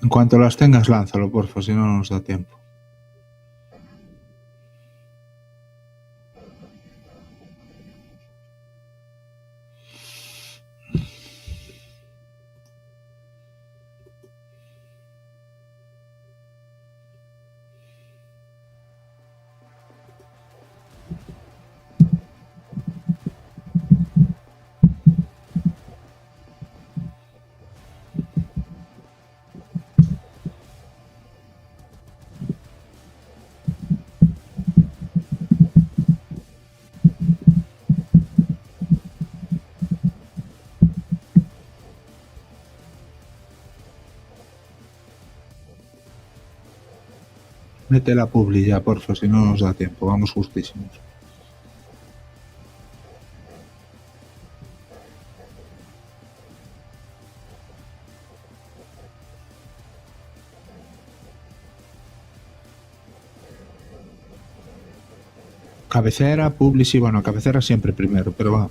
En cuanto las tengas, lánzalo, porfa, si no nos da tiempo. Mete la publi ya, porfa, si no nos da tiempo. Vamos justísimos. Cabecera, publi, sí, bueno, cabecera siempre primero, pero va.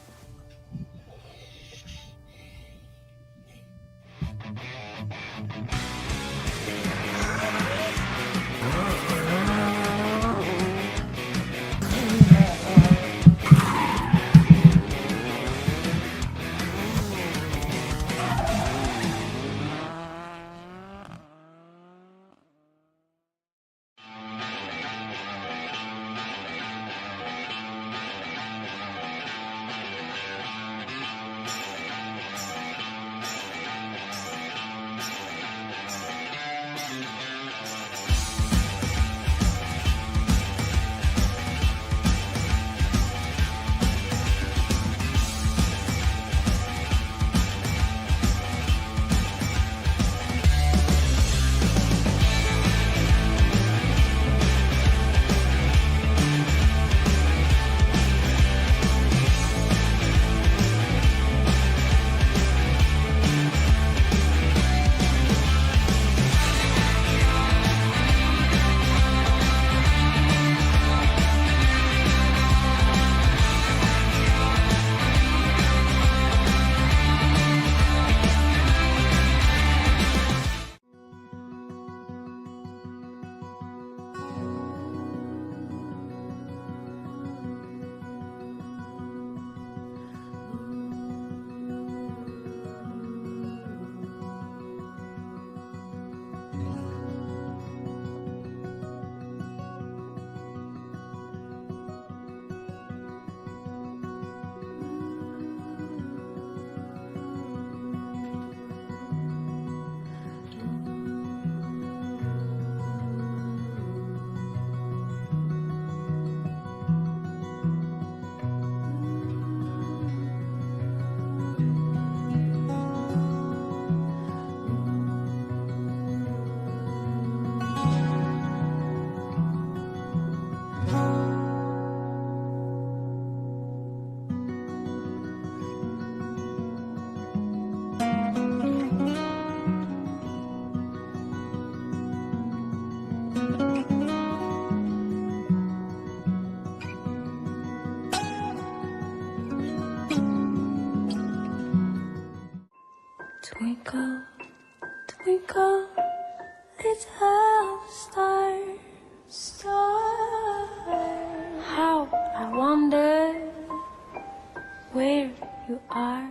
Twinkle, twinkle, little star, star. How I wonder where you are.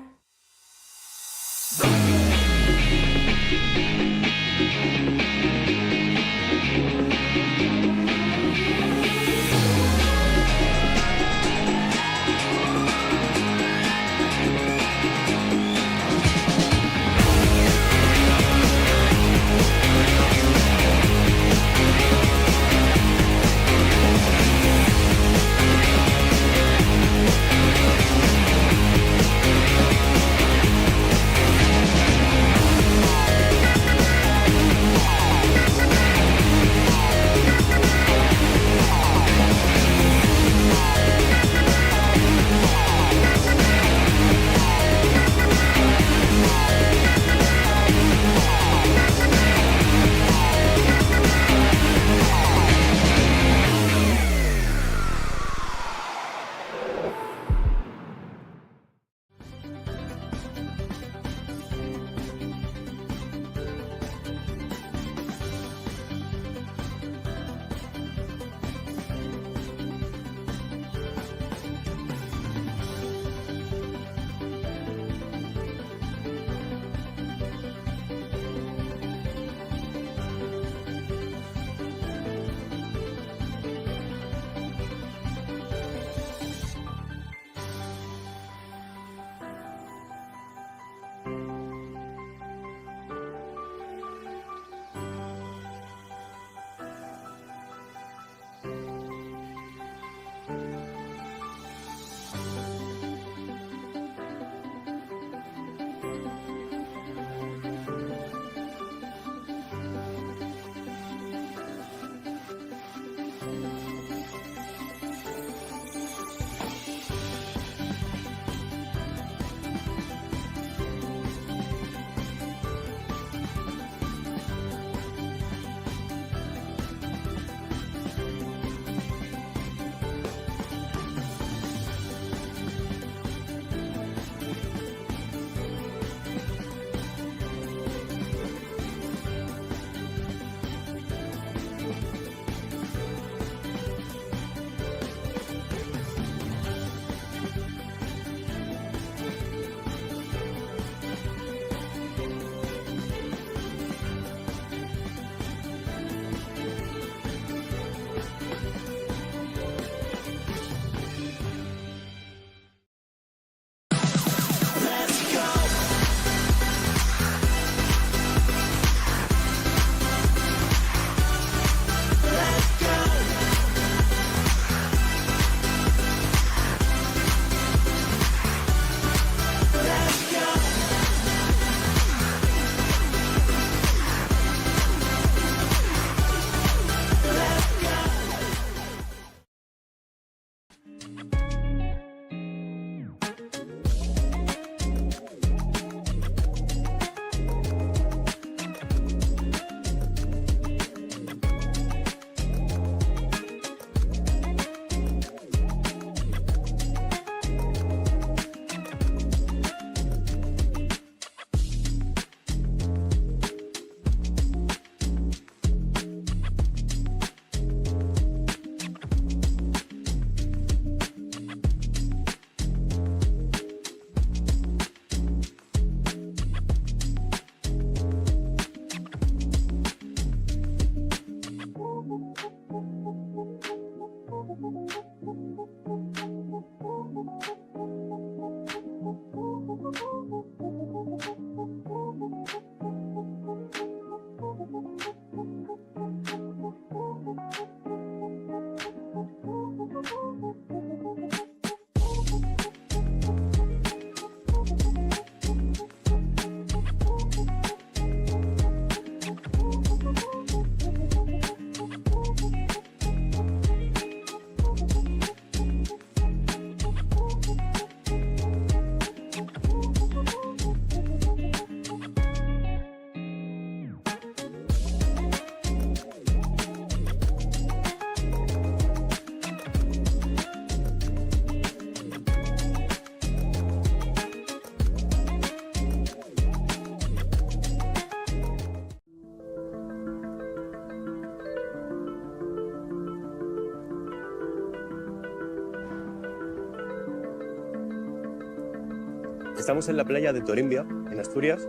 Estamos en la playa de Torimbia, en Asturias,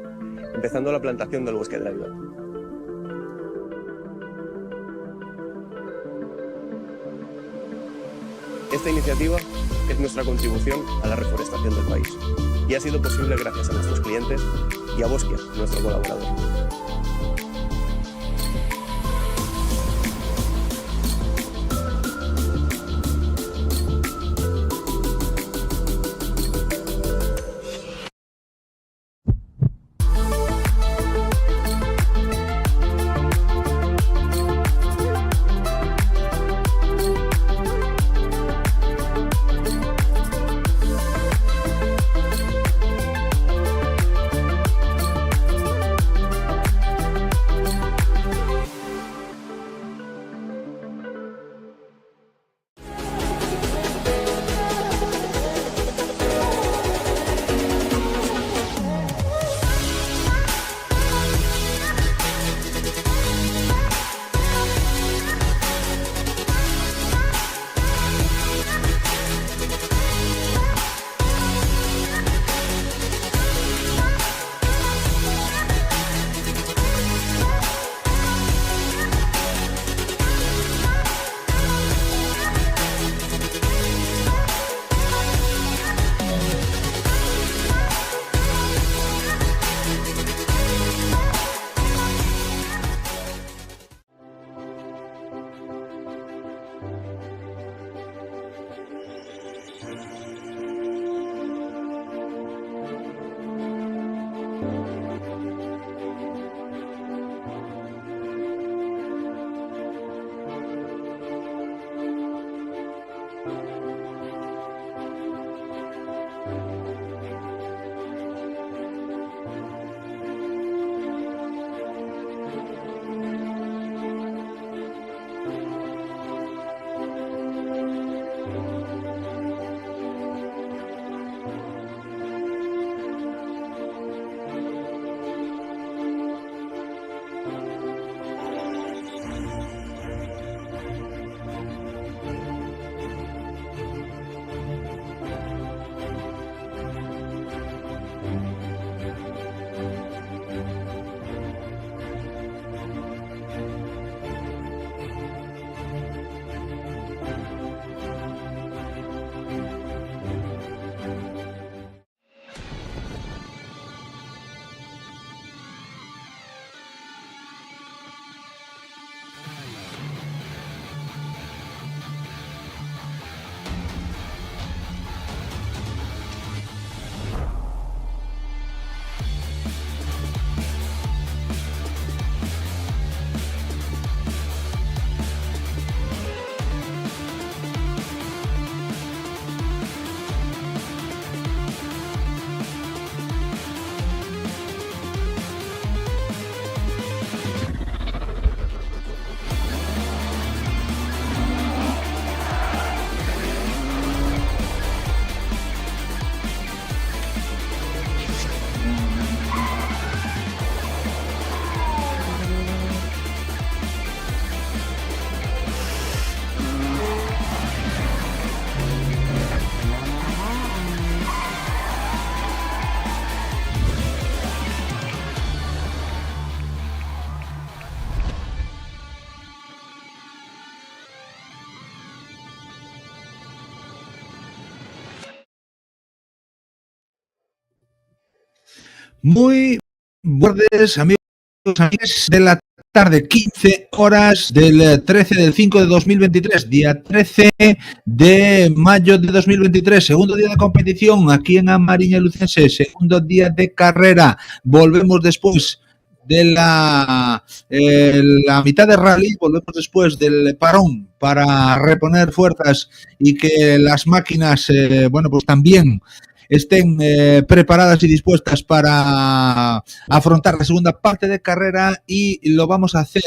empezando la plantación del bosque de la vida. Esta iniciativa es nuestra contribución a la reforestación del país y ha sido posible gracias a nuestros clientes y a Bosquia, nuestro colaborador. Muy buenas amigos de la tarde, 15 horas del 13 del 5 de 2023, día 13 de mayo de 2023, segundo día de competición aquí en Amariña Lucense, segundo día de carrera. Volvemos después de la mitad de rally, volvemos después del parón para reponer fuerzas y que las máquinas, bueno, pues también estén preparadas y dispuestas para afrontar la segunda parte de carrera, y lo vamos a hacer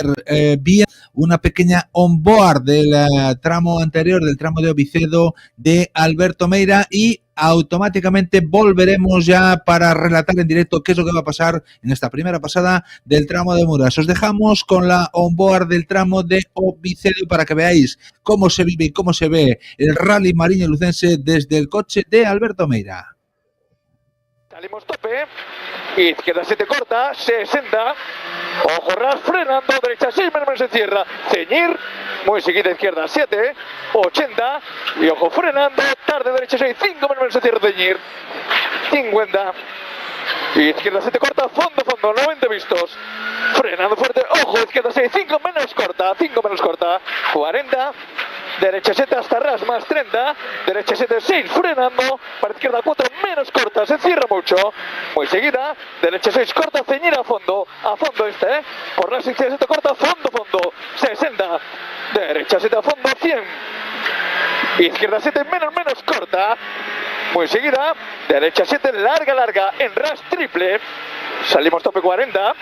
vía una pequeña onboard del tramo anterior, del tramo de Ovicedo de Alberto Meira, y automáticamente volveremos ya para relatar en directo qué es lo que va a pasar en esta primera pasada del tramo de Muras. Os dejamos con la onboard del tramo de Ovicedo para que veáis cómo se vive y cómo se ve el Rally Mariña Lucense desde el coche de Alberto Meira. Salimos tope. Izquierda 7 corta, 60. Ojo ras frenando, derecha 6 menos se cierra. Ceñir, muy seguida izquierda 7, 80. Y ojo frenando, tarde derecha 6, 5 menos se cierra. Ceñir, 50. Izquierda 7 corta, fondo, 90 vistos. Frenando fuerte, ojo, izquierda 6, 5 menos corta, 40. Derecha 7 hasta ras, más 30. Derecha 7, 6, frenando. Para izquierda 4, menos corta, se cierra mucho. Muy seguida. Derecha 6, corta, ceñir a fondo este, por ras, izquierda 7 corta, fondo. 60. Derecha 7 a fondo, 100. Izquierda 7, menos corta. Muy seguida. Derecha 7, larga, en ras triple. Salimos tope 40.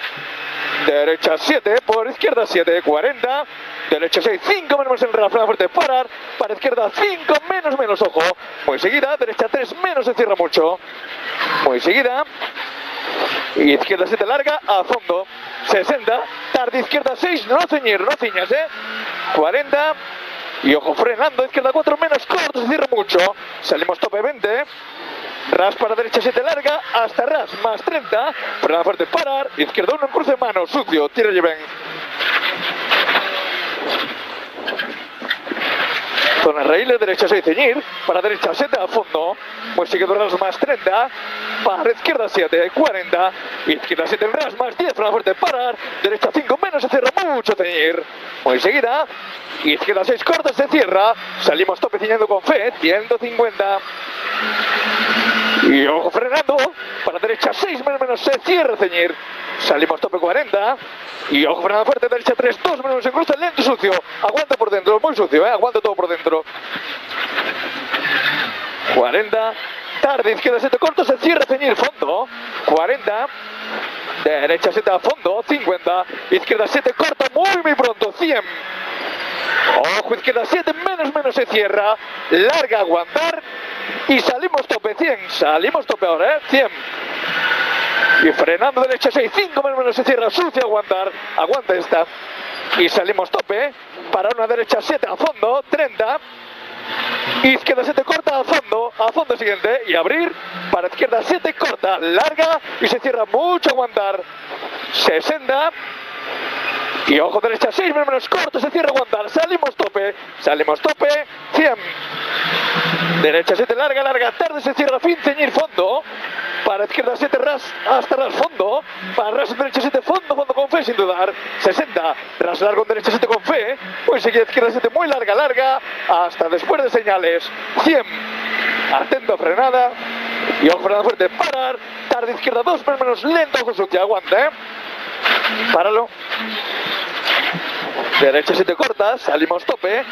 Derecha 7, por izquierda 7, 40. Derecha 6, 5 menos en ras, frena fuerte, parar. Para izquierda 5 menos, ojo. Muy seguida. Derecha 3, menos, se cierra mucho. Muy seguida. Izquierda 7 larga, a fondo. 60. Tarde izquierda 6, no ceñir, no ciñas, 40. Y ojo frenando, izquierda 4 menos corto, se cierra mucho. Salimos tope 20. Ras para derecha 7 larga, hasta ras, más 30. Frena fuerte, parar. Izquierda 1 en cruce, mano, sucio, tira y ven. Zona raíles, derecha 6, ceñir. Para derecha 7 a fondo. Muy seguido ras, más 30. Para izquierda 7, 40. Izquierda 7 en ras, más 10. Frena fuerte, parar. Derecha 5 menos, se cierra mucho, ceñir. Muy seguida. Izquierda 6 corta, se cierra. Salimos tope ciñendo con fe, 150. Y ojo frenando. Para derecha 6 menos, se cierra, ceñir. Salimos tope 40. Y ojo frenando fuerte, derecha 3, 2 menos, se cruza lento, sucio. Aguanta por dentro, muy sucio, aguanta todo por dentro. 40. Tarde, izquierda 7 corto, se cierra, ceñir, fondo. 40. Derecha 7 a fondo, 50. Izquierda 7 corta, muy pronto, 100. Ojo, izquierda 7, menos, se cierra. Larga, aguantar. Y salimos tope, 100. Salimos tope ahora, 100. Y frenando derecha 6, 5 menos, se cierra. Sucia, aguantar. Aguanta esta. Y salimos tope. Para una derecha 7 a fondo, 30. Izquierda 7 corta, a fondo siguiente. Y abrir. Para izquierda 7 corta, larga. Y se cierra mucho, aguantar. 60. Y ojo derecha 6 menos corto, se cierra, aguantar. Salimos tope, 100. Derecha 7 larga, tarde, se cierra, fin, ceñir, fondo. Para izquierda 7 ras, hasta ras, fondo. Para ras derecha 7, fondo con fe, sin dudar. 60. Ras largo derecha 7 con fe. Pues seguida izquierda 7 muy larga. Hasta después de señales. 100. Atento a frenada. Y ojo frenada fuerte, parar. Tarde izquierda 2 menos lento, ojo sucia, aguanta, Páralo. Derecha 7 corta, salimos tope.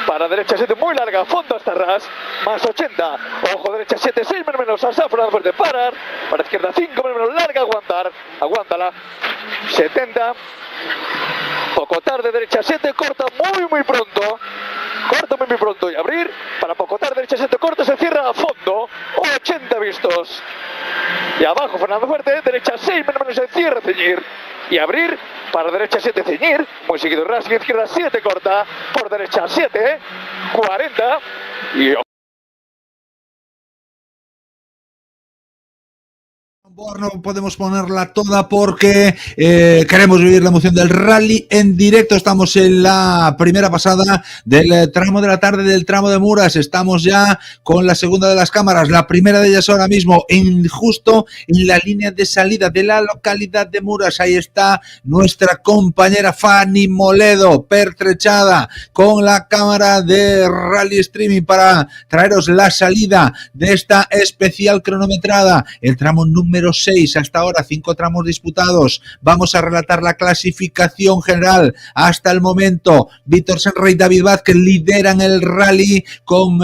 Para derecha 7 muy larga, fondo hasta ras, más 80. Ojo derecha 7, 6 menos, hasta frenada fuerte, parar. Para izquierda 5 menos, larga, aguantar. Aguántala. 70. Poco tarde, derecha 7, corta muy pronto. Corta muy pronto y abrir. Para poco tarde, derecha 7 corta, se cierra a fondo. 80 vistos. Y abajo, frenando fuerte, derecha 6 menos, se cierra, ceñir. Y abrir. Para derecha 7, ceñir. Muy seguido, ras, izquierda 7 corta. Por derecha 7, 40. Y No podemos ponerla toda porque queremos vivir la emoción del rally en directo. Estamos en la primera pasada del tramo de la tarde del tramo de Muras. Estamos ya con la segunda de las cámaras. La primera de ellas ahora mismo justo en la línea de salida de la localidad de Muras. Ahí está nuestra compañera Fanny Moledo, pertrechada con la cámara de Rally Streaming para traeros la salida de esta especial cronometrada. El tramo número 6, hasta ahora 5 tramos disputados. Vamos a relatar la clasificación general hasta el momento. Víctor Senra y David Vázquez lideran el rally con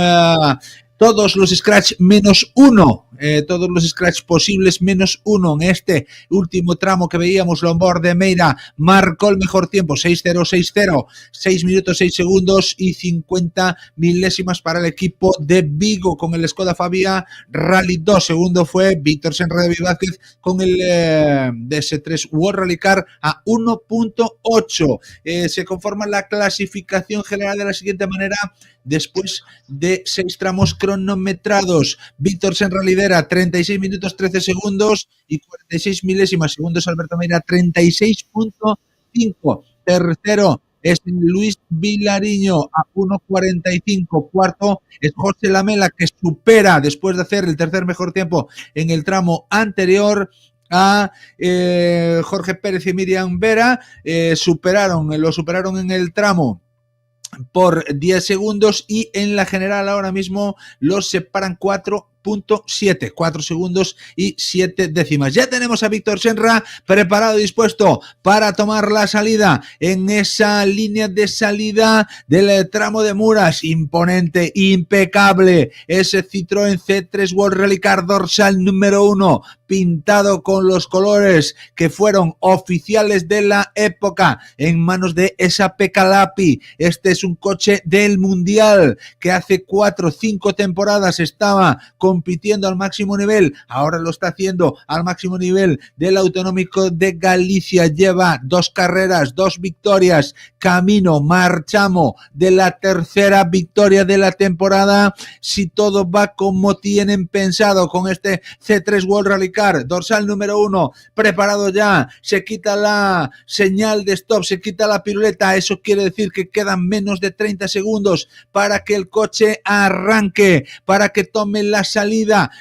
todos los scratch menos 1. Todos los scratch posibles menos 1 en este último tramo que veíamos. Lombard de Meira marcó el mejor tiempo, 6:060, 6 minutos 6 segundos y 50 milésimas para el equipo de Vigo con el Skoda Fabia Rally 2. Segundo fue Víctor Senra de Vázquez con el DS3 World Rally Car a 1.8. Se conforma la clasificación general de la siguiente manera. Después de 6 tramos cronometrados, Víctor Senra lidera Vera 36 minutos 13 segundos y 46 milésimas. Segundo es Alberto Meira 36.5. Tercero es Luis Vilariño a 1.45. Cuarto es José Lamela, que supera, después de hacer el tercer mejor tiempo en el tramo anterior, a Jorge Pérez y Miriam Vera. Lo superaron en el tramo por 10 segundos y en la general ahora mismo los separan 4 segundos y 7 décimas. Ya tenemos a Víctor Senra preparado y dispuesto para tomar la salida en esa línea de salida del tramo de Muras. Imponente, impecable, ese Citroën C3 World Rally Car dorsal número 1, pintado con los colores que fueron oficiales de la época en manos de esa Pecalapi. Este es un coche del Mundial que hace 4 o 5 temporadas estaba compitiendo al máximo nivel, ahora lo está haciendo al máximo nivel del Autonómico de Galicia. Lleva 2 carreras, 2 victorias, marchamos de la tercera victoria de la temporada, si todo va como tienen pensado con este C3 World Rally Car, dorsal número 1, preparado ya, se quita la señal de stop, se quita la piruleta, eso quiere decir que quedan menos de 30 segundos para que el coche arranque, para que tome la salida.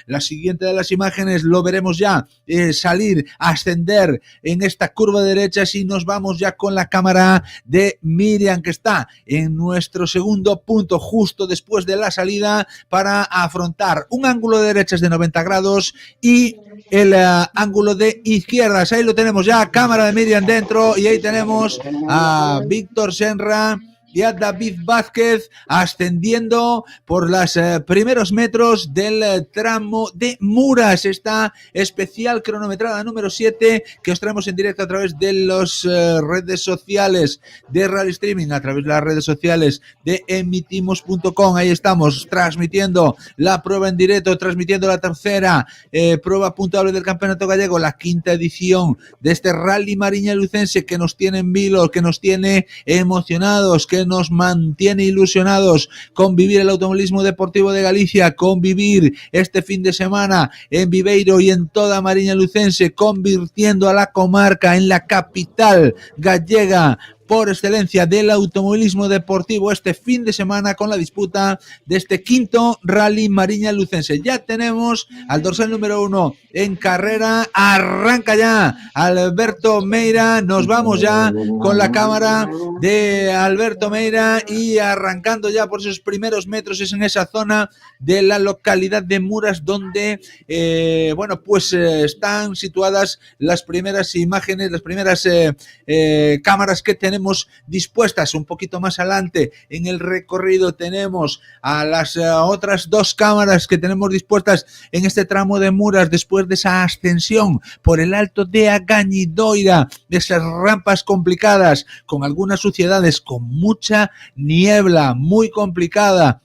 La siguiente de las imágenes lo veremos ya salir, ascender en esta curva derecha, si nos vamos ya con la cámara de Miriam, que está en nuestro segundo punto justo después de la salida para afrontar un ángulo de derechas de 90 grados y el ángulo de izquierdas. Ahí lo tenemos ya, cámara de Miriam dentro, y ahí tenemos a Víctor Senra y a David Vázquez ascendiendo por los primeros metros del tramo de Muras, esta especial cronometrada número 7 que os traemos en directo a través de las redes sociales de Rally Streaming, a través de las redes sociales de emitimos.com. Ahí estamos transmitiendo la prueba en directo, transmitiendo la tercera prueba puntuable del Campeonato Gallego, la quinta edición de este Rally Mariña Lucense, que nos tiene en vilo, que nos tiene emocionados, que nos mantiene ilusionados con vivir el automovilismo deportivo de Galicia, con vivir este fin de semana en Viveiro y en toda Mariña Lucense, convirtiendo a la comarca en la capital gallega por excelencia del automovilismo deportivo este fin de semana, con la disputa de este quinto Rally Mariña Lucense. Ya tenemos al dorsal número 1 en carrera, arranca ya Alberto Meira, nos vamos ya con la cámara de Alberto Meira y arrancando ya por esos primeros metros, es en esa zona de la localidad de Muras donde están situadas las primeras imágenes, las primeras cámaras que tenemos dispuestas. Un poquito más adelante en el recorrido tenemos a las otras 2 cámaras que tenemos dispuestas en este tramo de Muras después de esa ascensión por el Alto de Agañidoira, de esas rampas complicadas con algunas suciedades, con mucha niebla, muy complicada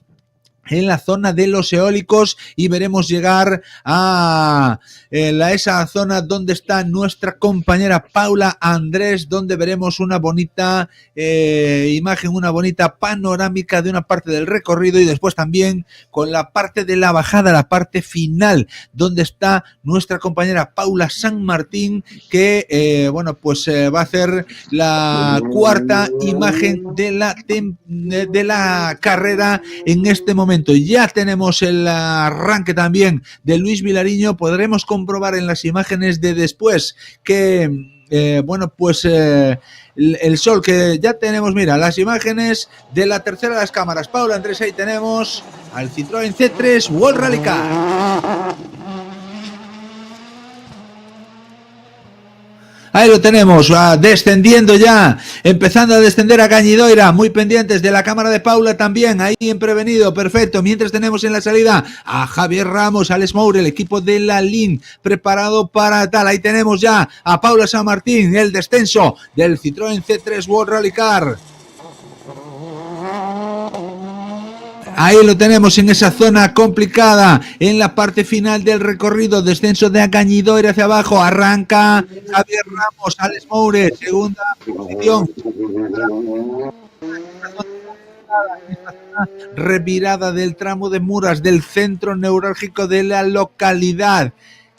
en la zona de los eólicos, y veremos llegar a esa zona donde está nuestra compañera Paula Andrés, donde veremos una bonita imagen, una bonita panorámica de una parte del recorrido, y después también con la parte de la bajada, la parte final, donde está nuestra compañera Paula San Martín, que va a hacer la cuarta imagen de la carrera en este momento. Ya tenemos el arranque también de Luis Vilariño. Podremos comprobar en las imágenes de después que el sol, que ya tenemos, mira, las imágenes de la tercera de las cámaras. Paula Andrés, ahí tenemos al Citroën C3 World Rally Car. Ahí lo tenemos, descendiendo ya, empezando a descender a Gañidoira, muy pendientes de la cámara de Paula también, ahí en prevenido, perfecto. Mientras tenemos en la salida a Javier Ramos, Alex Moure, el equipo de la LIN preparado para tal. Ahí tenemos ya a Paula San Martín, el descenso del Citroën C3 World Rally Car. Ahí lo tenemos en esa zona complicada, en la parte final del recorrido, descenso de Agañidoira hacia abajo, arranca Javier Ramos, Alex Moure, segunda posición. revirada del tramo de Muras, del centro neurálgico de la localidad,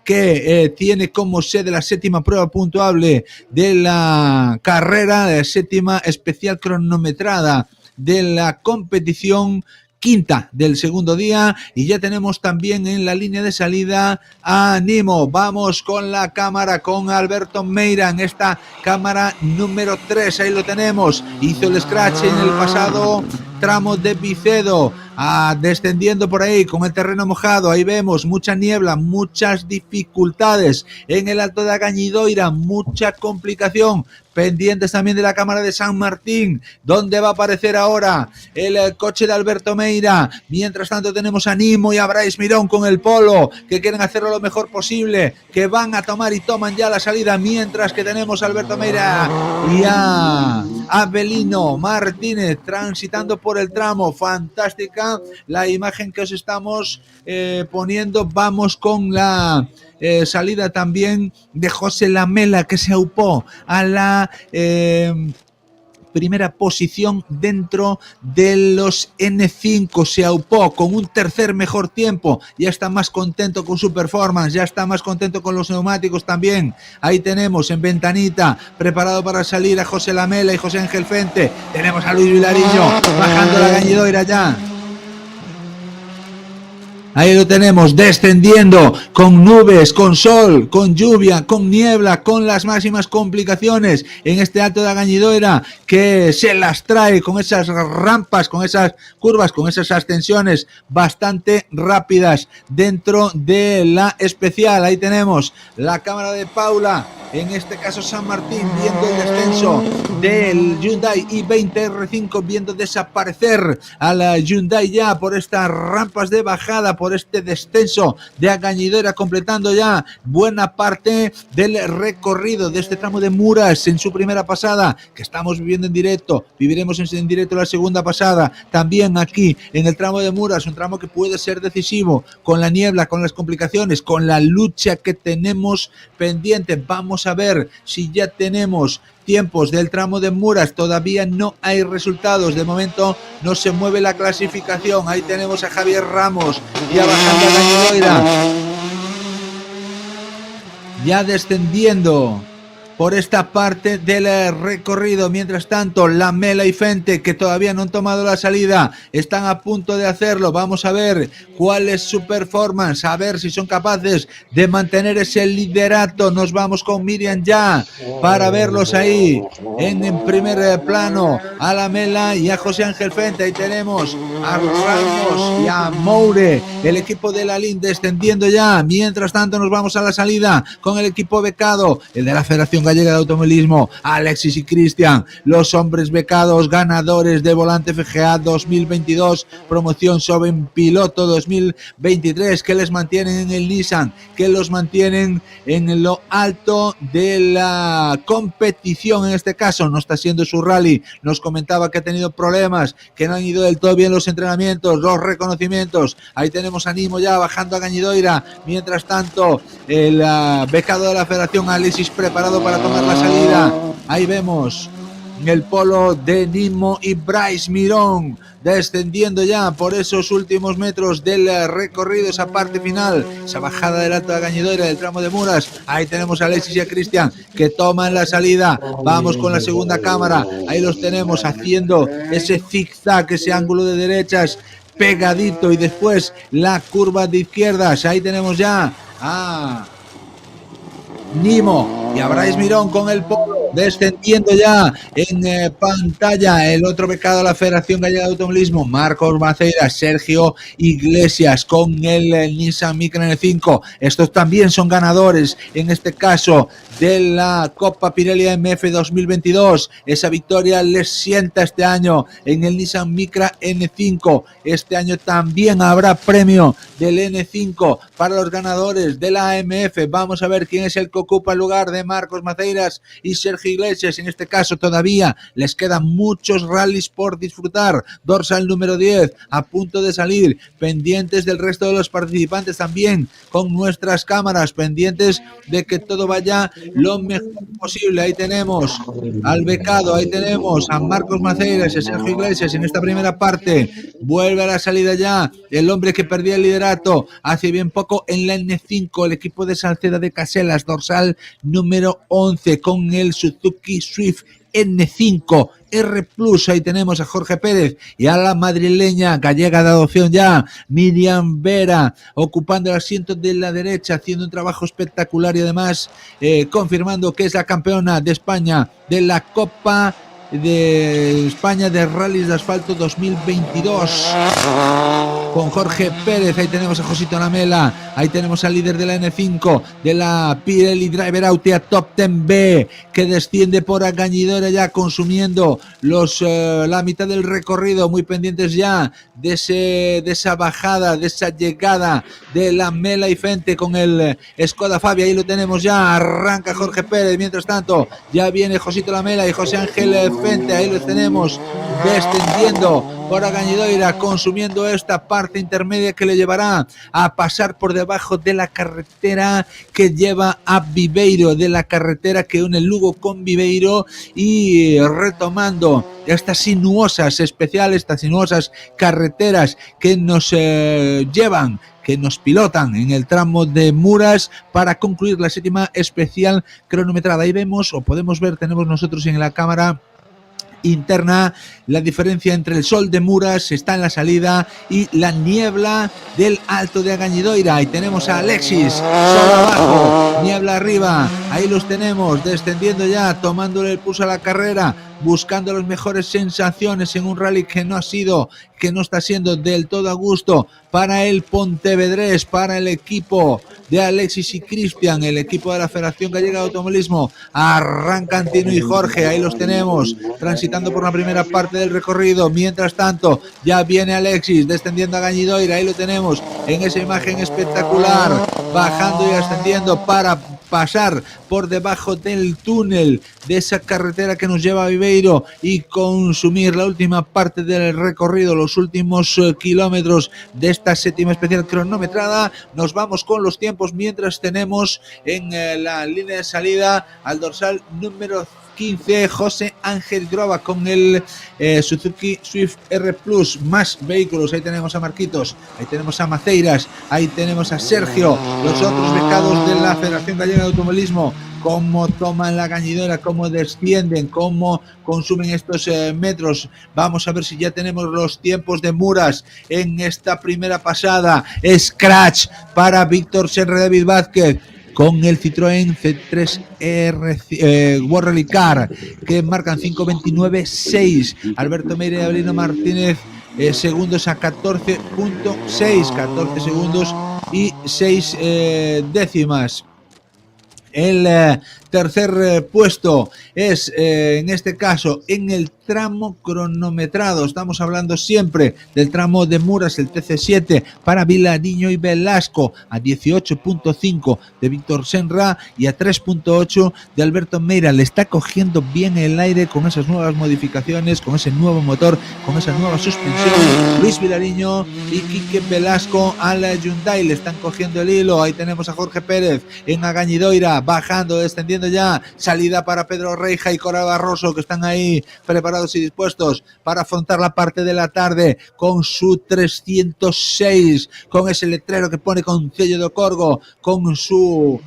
que tiene como sede la séptima prueba puntuable de la carrera, la séptima especial cronometrada de la competición, quinta del segundo día, y ya tenemos también en la línea de salida a Nimo. Vamos con la cámara, con Alberto Meira en esta cámara número 3, ahí lo tenemos, hizo el scratch en el pasado tramo de Vicedo, descendiendo por ahí con el terreno mojado. Ahí vemos mucha niebla, muchas dificultades en el Alto de Agañidoira, mucha complicación. Pendientes también de la cámara de San Martín, donde va a aparecer ahora el coche de Alberto Meira. Mientras tanto tenemos a Nimo y a Brais Mirón con el Polo, que quieren hacerlo lo mejor posible, que van a tomar y toman ya la salida, mientras que tenemos a Alberto Meira y a Abelino Martínez transitando por el tramo. Fantástica la imagen que os estamos poniendo. Vamos con la salida también de José Lamela, que se aupó a la primera posición dentro de los N5, se aupó con un tercer mejor tiempo, ya está más contento con su performance, ya está más contento con los neumáticos también. Ahí tenemos en ventanita, preparado para salir, a José Lamela y José Ángel Fente. Tenemos a Luis Vilariño bajando la Gañidoira ya. Ahí lo tenemos, descendiendo con nubes, con sol, con lluvia, con niebla, con las máximas complicaciones en este Alto de Agañidoira, que se las trae con esas rampas, con esas curvas, con esas ascensiones bastante rápidas dentro de la especial. Ahí tenemos la cámara de Paula, en este caso San Martín, viendo el descenso del Hyundai i20 R5, viendo desaparecer a la Hyundai ya por estas rampas de bajada, por este descenso de Agañidoira, completando ya buena parte del recorrido de este tramo de Muras en su primera pasada, que estamos viviendo en directo. Viviremos en directo la segunda pasada también aquí en el tramo de Muras, un tramo que puede ser decisivo con la niebla, con las complicaciones, con la lucha que tenemos pendiente. Vamos a ver si ya tenemos tiempos del tramo de Muras. Todavía no hay resultados, de momento no se mueve la clasificación. Ahí tenemos a Javier Ramos ya bajando a Gañidoira, ya descendiendo por esta parte del recorrido. Mientras tanto, Lamela y Fente, que todavía no han tomado la salida, están a punto de hacerlo. Vamos a ver cuál es su performance, a ver si son capaces de mantener ese liderato. Nos vamos con Miriam ya para verlos ahí en primer plano, a Lamela y a José Ángel Fente. Ahí tenemos a Ramos y a Moure, el equipo de la LIN descendiendo ya. Mientras tanto, nos vamos a la salida con el equipo becado, el de la Federación Gallega de Automovilismo, Alexis y Cristian, los hombres becados, ganadores de Volante FGA 2022, promoción Joven Piloto 2023, que les mantienen en el Nissan, que los mantienen en lo alto de la competición. En este caso no está siendo su rally, nos comentaba que ha tenido problemas, que no han ido del todo bien los entrenamientos, los reconocimientos. Ahí tenemos a Nimo ya bajando a Gañidoira. Mientras tanto, el becado de la Federación, Alexis, preparado para tomar la salida. Ahí vemos el Polo de Nimo y Brais Mirón descendiendo ya por esos últimos metros del recorrido, esa parte final, esa bajada del Alto de Gañidoira, del tramo de Muras. Ahí tenemos a Alexis y a Cristian que toman la salida. Vamos con la segunda cámara, ahí los tenemos haciendo ese zigzag, ese ángulo de derechas pegadito, y después la curva de izquierdas. Ahí tenemos ya a Nimo y a Brais Mirón con el Polo descendiendo ya en pantalla. El otro becado de la Federación Gallega de Automovilismo, Marcos Maceira, Sergio Iglesias con el Nissan Micra N5. Estos también son ganadores, en este caso, de la Copa Pirelli AMF 2022. Esa victoria les sienta este año en el Nissan Micra N5. Este año también habrá premio del N5 para los ganadores de la AMF. Vamos a ver quién es el que ocupa el lugar de Marcos Maceiras y Sergio Sergio Iglesias. En este caso todavía les quedan muchos rallies por disfrutar. Dorsal número 10 a punto de salir, pendientes del resto de los participantes también, con nuestras cámaras, pendientes de que todo vaya lo mejor posible. Ahí tenemos al becado, ahí tenemos a Marcos Maceiras y a Sergio Iglesias en esta primera parte. Vuelve a la salida ya el hombre que perdía el liderato hace bien poco en la N5, el equipo de Salceda de Caselas, dorsal número 11 con el Suzuki Swift N5 R+. Ahí tenemos a Jorge Pérez y a la madrileña gallega de adopción ya, Miriam Vera, ocupando el asiento de la derecha, haciendo un trabajo espectacular y además confirmando que es la campeona de España de la Copa de España de Rallys de Asfalto 2022 con Jorge Pérez. Ahí tenemos a Josito Lamela, ahí tenemos al líder de la N5 de la Pirelli Driver Autea Top 10B, que desciende por Agañidora ya consumiendo la mitad del recorrido, muy pendientes ya de esa bajada, de esa llegada de la Mela y Fente con el Skoda Fabia. Ahí lo tenemos ya, arranca Jorge Pérez, mientras tanto ya viene Josito Lamela y José Ángel Fente. Ahí lo tenemos descendiendo por Agañidoira, consumiendo esta parte intermedia que le llevará a pasar por debajo de la carretera que lleva a Viveiro, de la carretera que une Lugo con Viveiro, y retomando estas sinuosas especiales, estas sinuosas carreteras que nos llevan, que nos pilotan en el tramo de Muras para concluir la séptima especial cronometrada. Ahí vemos, o podemos ver, tenemos nosotros en la cámara interna la diferencia entre el sol de Muras, está en la salida, y la niebla del Alto de Agañidoira. Ahí tenemos a Alexis, sol abajo, niebla arriba. Ahí los tenemos descendiendo ya, tomándole el pulso a la carrera, buscando las mejores sensaciones en un rally que no está siendo del todo a gusto para el pontevedrés, para el equipo de Alexis y Cristian, el equipo de la Federación Gallega de Automovilismo. Arrancan Tino y Jorge, ahí los tenemos transitando por la primera parte del recorrido. Mientras tanto ya viene Alexis descendiendo a Agañidoira, ahí lo tenemos en esa imagen espectacular, bajando y ascendiendo para pasar por debajo del túnel de esa carretera que nos lleva a Viveiro y consumir la última parte del recorrido, los últimos kilómetros de esta séptima especial cronometrada. Nos vamos con los tiempos mientras tenemos en la línea de salida al dorsal número 15, José Ángel Groba con el Suzuki Swift R+, más vehículos. Ahí tenemos a Marquitos, ahí tenemos a Maceiras, ahí tenemos a Sergio, los otros becados de la Federación Gallega de Automovilismo. Cómo toman la Gañidora, cómo descienden, cómo consumen estos metros. Vamos a ver si ya tenemos los tiempos de Muras en esta primera pasada. Scratch para Víctor Serra David Vázquez con el Citroën C3 World Rally Car, que marcan 5:29.6. Alberto Meira y Abelino Martínez segundos a 14.6, 14 segundos y 6 décimas. El tercer puesto es, en este caso, en el tramo cronometrado. Estamos hablando siempre del tramo de Muras, el TC7 para Vilariño y Velasco, a 18.5 de Víctor Senra y a 3.8 de Alberto Meira. Le está cogiendo bien el aire con esas nuevas modificaciones, con ese nuevo motor, con esa nueva suspensión. Luis Vilariño y Quique Velasco a la Hyundai le están cogiendo el hilo. Ahí tenemos a Jorge Pérez en Agañidoira, bajando, descendiendo ya. Salida para Pedro Reija y Cora Barroso, que están ahí preparados y dispuestos para afrontar la parte de la tarde con su 306, con ese letrero que pone con sello de Ocorgo, con su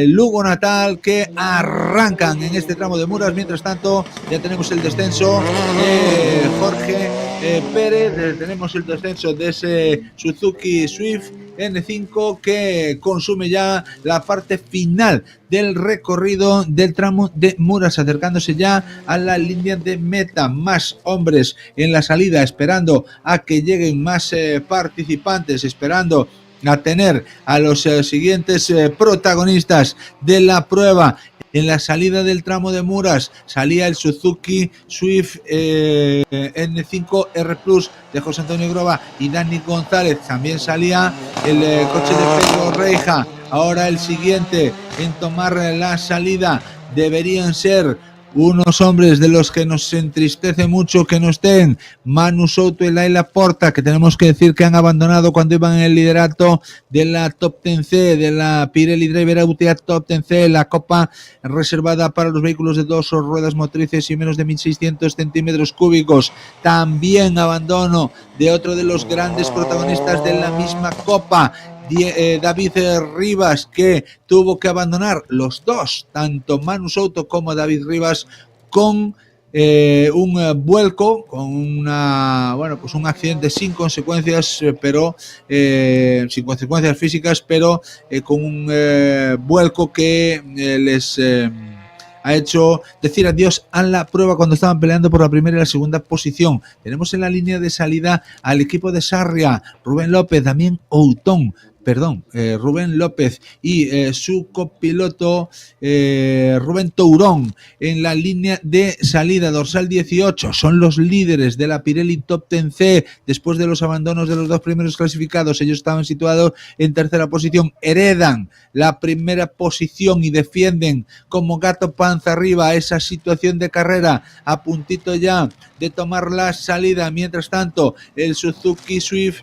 Lugo natal, que arrancan en este tramo de Muras. Mientras tanto ya tenemos el descenso de Jorge Pérez, tenemos el descenso de ese Suzuki Swift N5, que consume ya la parte final del recorrido del tramo de Muras, acercándose ya a la línea de meta. Más hombres en la salida, esperando a que lleguen más participantes, esperando a tener a los siguientes protagonistas de la prueba. En la salida del tramo de Muras salía el Suzuki Swift N5 R+ de José Antonio Groba y Dani González. También salía el coche de Pedro Reija. Ahora el siguiente en tomar la salida deberían ser unos hombres de los que nos entristece mucho que no estén, Manu Souto y Laila Porta, que tenemos que decir que han abandonado cuando iban en el liderato de la Top 10C, de la Pirelli Driver Autea Top 10C, la copa reservada para los vehículos de 2 ruedas motrices y menos de 1.600 centímetros cúbicos. También abandono de otro de los grandes protagonistas de la misma copa, David Rivas, que tuvo que abandonar los dos, tanto Manu Souto como David Rivas, con un vuelco, con un accidente sin consecuencias, pero sin consecuencias físicas, pero con un vuelco que les ha hecho decir adiós a la prueba cuando estaban peleando por la primera y la segunda posición. Tenemos en la línea de salida al equipo de Sarria, Rubén López, Damián Outón, Rubén López y su copiloto Rubén Tourón. En la línea de salida, dorsal 18, son los líderes de la Pirelli Top 10C después de los abandonos de los dos primeros clasificados. Ellos estaban situados en tercera posición, heredan la primera posición y defienden como gato panza arriba esa situación de carrera, a puntito ya de tomar la salida. Mientras tanto, el Suzuki Swift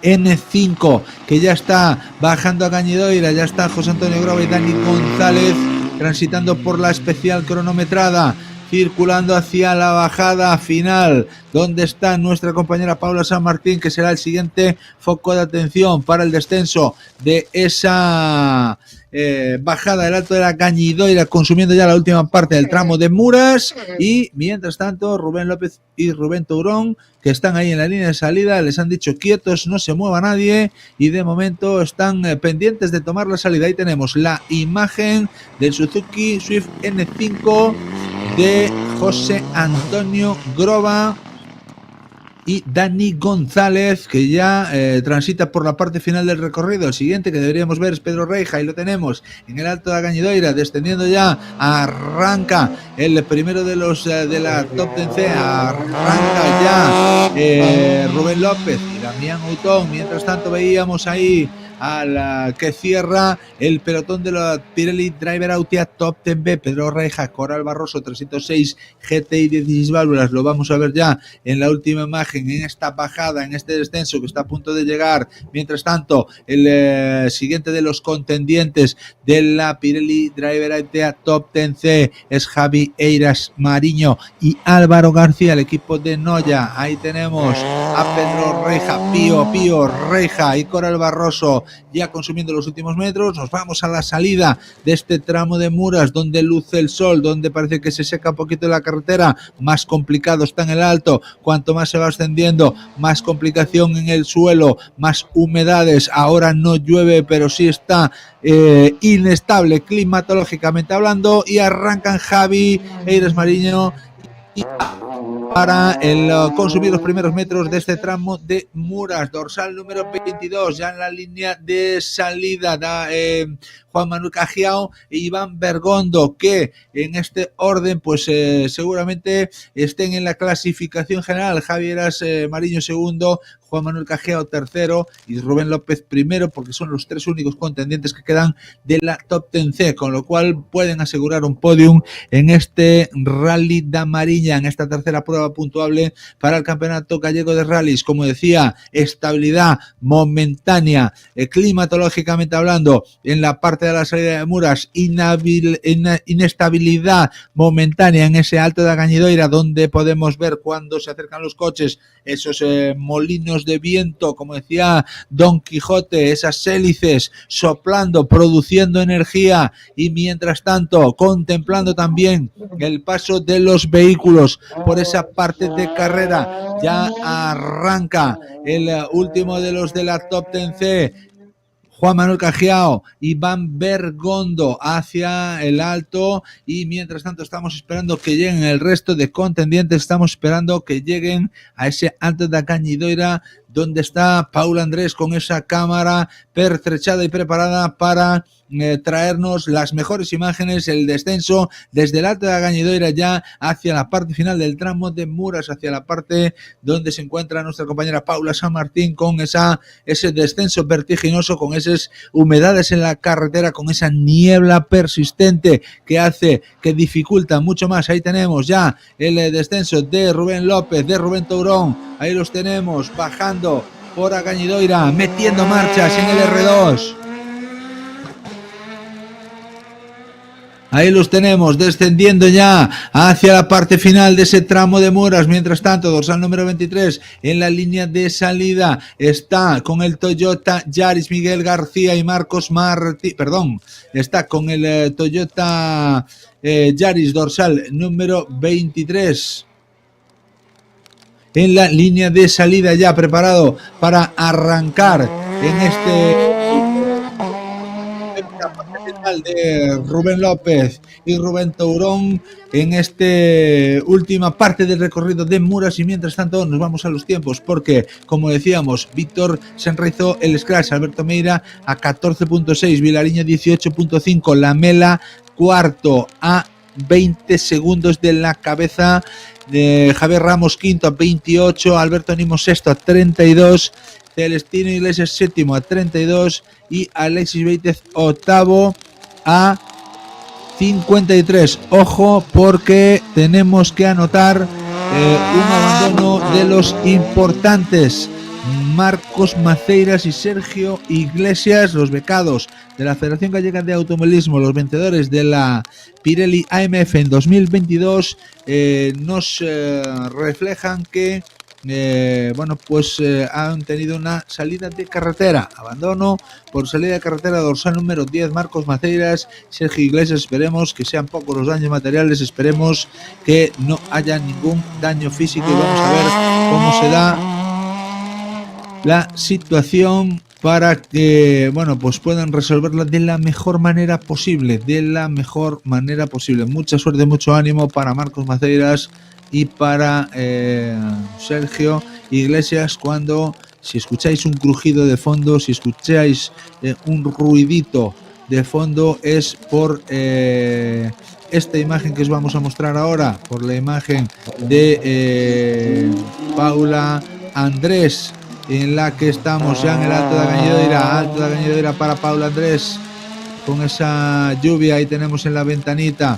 N5, que ya está bajando a Gañidoira, ya está José Antonio Grova y Dani González transitando por la especial cronometrada, circulando hacia la bajada final, donde está nuestra compañera Paula San Martín, que será el siguiente foco de atención para el descenso de esa bajada del Alto de la Gañidoira, consumiendo ya la última parte del tramo de Muras. Y mientras tanto, Rubén López y Rubén Tourón, que están ahí en la línea de salida, les han dicho quietos, no se mueva nadie, y de momento están pendientes de tomar la salida. Ahí tenemos la imagen del Suzuki Swift N5 de José Antonio Grova y Dani González, que ya transita por la parte final del recorrido. El siguiente que deberíamos ver es Pedro Reija, y lo tenemos en el Alto de la Gañidoira, descendiendo ya. Arranca el primero de los de la Top 10C, arranca ya Rubén López y Damián Outón. Mientras tanto veíamos ahí a la que cierra el pelotón de la Pirelli Driver Autea Top 10B, Pedro Reija, Coral Barroso 306 GTI 16 válvulas. Lo vamos a ver ya en la última imagen, en esta bajada, en este descenso que está a punto de llegar. Mientras tanto, el siguiente de los contendientes de la Pirelli Driver Autea Top 10C es Javi Eiras Mariño y Álvaro García, el equipo de Noya. Ahí tenemos a Pedro Reija, Pío Reija y Coral Barroso ya consumiendo los últimos metros. Nos vamos a la salida de este tramo de Muras, donde luce el sol, donde parece que se seca un poquito la carretera. Más complicado está en el alto, cuanto más se va ascendiendo, más complicación en el suelo, más humedades. Ahora no llueve, pero sí está inestable climatológicamente hablando, y arrancan Javi Eiras Mariño y para el consumir los primeros metros de este tramo de Muras. Dorsal número 22, ya en la línea de salida, Juan Manuel Cajiao e Iván Bergondo, que en este orden pues seguramente estén en la clasificación general. Javi Eiras Mariño segundo, Juan Manuel Cajiao tercero y Rubén López primero, porque son los tres únicos contendientes que quedan de la Top 10C, con lo cual pueden asegurar un podium en este Rally da Mariña, en esta tercera prueba puntuable para el Campeonato Gallego de Rallys. Como decía, estabilidad momentánea, climatológicamente hablando, en la parte de la salida de Muras, inestabilidad momentánea en ese Alto de la Gañidoira, donde podemos ver cuando se acercan los coches esos molinos de viento, como decía Don Quijote, esas hélices soplando, produciendo energía, y mientras tanto contemplando también el paso de los vehículos por esa parte de carrera. Ya arranca el último de los de la Top 10C, Juan Manuel Cajiao, Iván Bergondo hacia el alto, y mientras tanto estamos esperando que lleguen el resto de contendientes, estamos esperando que lleguen a ese Alto da Gañidoira donde está Paula Andrés con esa cámara pertrechada y preparada para traernos las mejores imágenes, el descenso desde el Alto da Gañidoira ya hacia la parte final del tramo de Muras, hacia la parte donde se encuentra nuestra compañera Paula San Martín con ese descenso vertiginoso, con esas humedades en la carretera, con esa niebla persistente que dificulta mucho más. Ahí tenemos ya el descenso de Rubén López, de Rubén Tourón, ahí los tenemos bajando por a Gañidoira, metiendo marchas en el R2. Ahí los tenemos descendiendo ya hacia la parte final de ese tramo de Muras. Mientras tanto, dorsal número 23 en la línea de salida está con el Toyota Yaris Miguel García y Marcos Martí. Perdón, está con el Toyota Yaris dorsal número 23 en la línea de salida, ya preparado para arrancar en de Rubén López y Rubén Tourón en esta última parte del recorrido de Muras. Y mientras tanto nos vamos a los tiempos, porque como decíamos, Víctor se enraizó el scratch, Alberto Meira a 14.6, Vilariño 18.5, Lamela cuarto a 20 segundos de la cabeza, de Javier Ramos quinto a 28, Alberto Nimo sexto a 32, Celestino Iglesias séptimo a 32 y Alexis Beitez octavo a 53. Ojo, porque tenemos que anotar un abandono de los importantes Marcos Maceiras y Sergio Iglesias, los becados de la Federación Gallega de Automovilismo, los vencedores de la Pirelli AMF en 2022, nos reflejan que han tenido una salida de carretera, abandono por salida de carretera, dorsal número 10, Marcos Maceiras, Sergio Iglesias. Esperemos que sean pocos los daños materiales, esperemos que no haya ningún daño físico y vamos a ver cómo se da la situación para que puedan resolverla de la mejor manera posible, Mucha suerte, mucho ánimo para Marcos Maceiras y para Sergio Iglesias. Si escucháis un crujido de fondo, si escucháis un ruidito de fondo, es por esta imagen que os vamos a mostrar ahora, por la imagen de Paula Andrés, en la que estamos ya en el Alto da Gañidoira para Paula Andrés, con esa lluvia. Ahí tenemos en la ventanita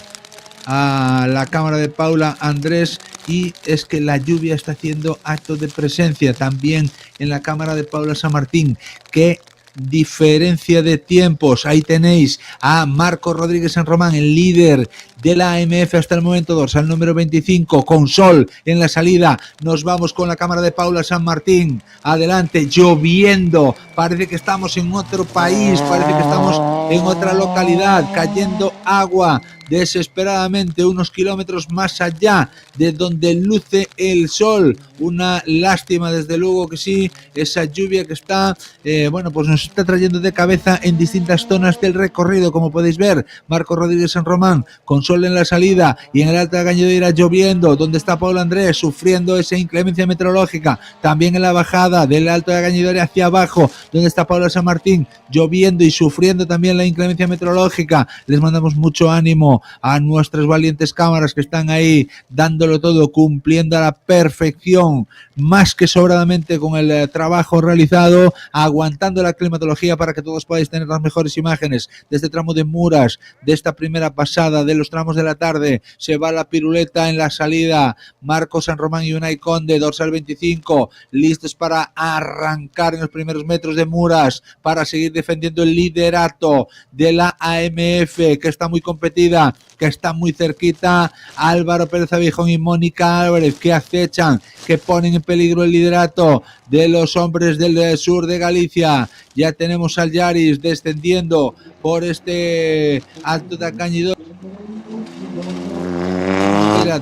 a la cámara de Paula Andrés, y es que la lluvia está haciendo acto de presencia también en la cámara de Paula San Martín. Qué diferencia de tiempos. Ahí tenéis a Marco Rodríguez San Román, el líder de la AMF hasta el momento, dorsal número 25, con sol en la salida. Nos vamos con la cámara de Paula San Martín, adelante, lloviendo, parece que estamos en otro país, parece que estamos en otra localidad, cayendo agua desesperadamente unos kilómetros más allá de donde luce el sol. Una lástima, desde luego que sí, esa lluvia que está nos está trayendo de cabeza en distintas zonas del recorrido. Como podéis ver, Marco Rodríguez San Román con sol en la salida, y en el Alto da Gañidoira lloviendo, donde está Paula Andrés sufriendo esa inclemencia meteorológica. También en la bajada del Alto da Gañidoira hacia abajo, donde está Paula San Martín, lloviendo y sufriendo también la inclemencia meteorológica. Les mandamos mucho ánimo a nuestras valientes cámaras que están ahí dándolo todo, cumpliendo a la perfección, más que sobradamente con el trabajo realizado, aguantando la climatología para que todos podáis tener las mejores imágenes de este tramo de Muras, de esta primera pasada de los tramos de la tarde. Se va la piruleta en la salida, Marcos San Román y Unai Conde, dorsal 25, listos para arrancar en los primeros metros de Muras, para seguir defendiendo el liderato de la AMF, que está muy competida, que está muy cerquita. Álvaro Pérez Avijón y Mónica Álvarez, que acechan, que ponen en peligro el liderato de los hombres del sur de Galicia. Ya tenemos al Yaris descendiendo por este Alto da Gañidoira,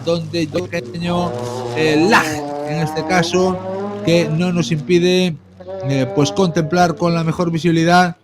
donde hay un pequeño lag, en este caso, que no nos impide contemplar con la mejor visibilidad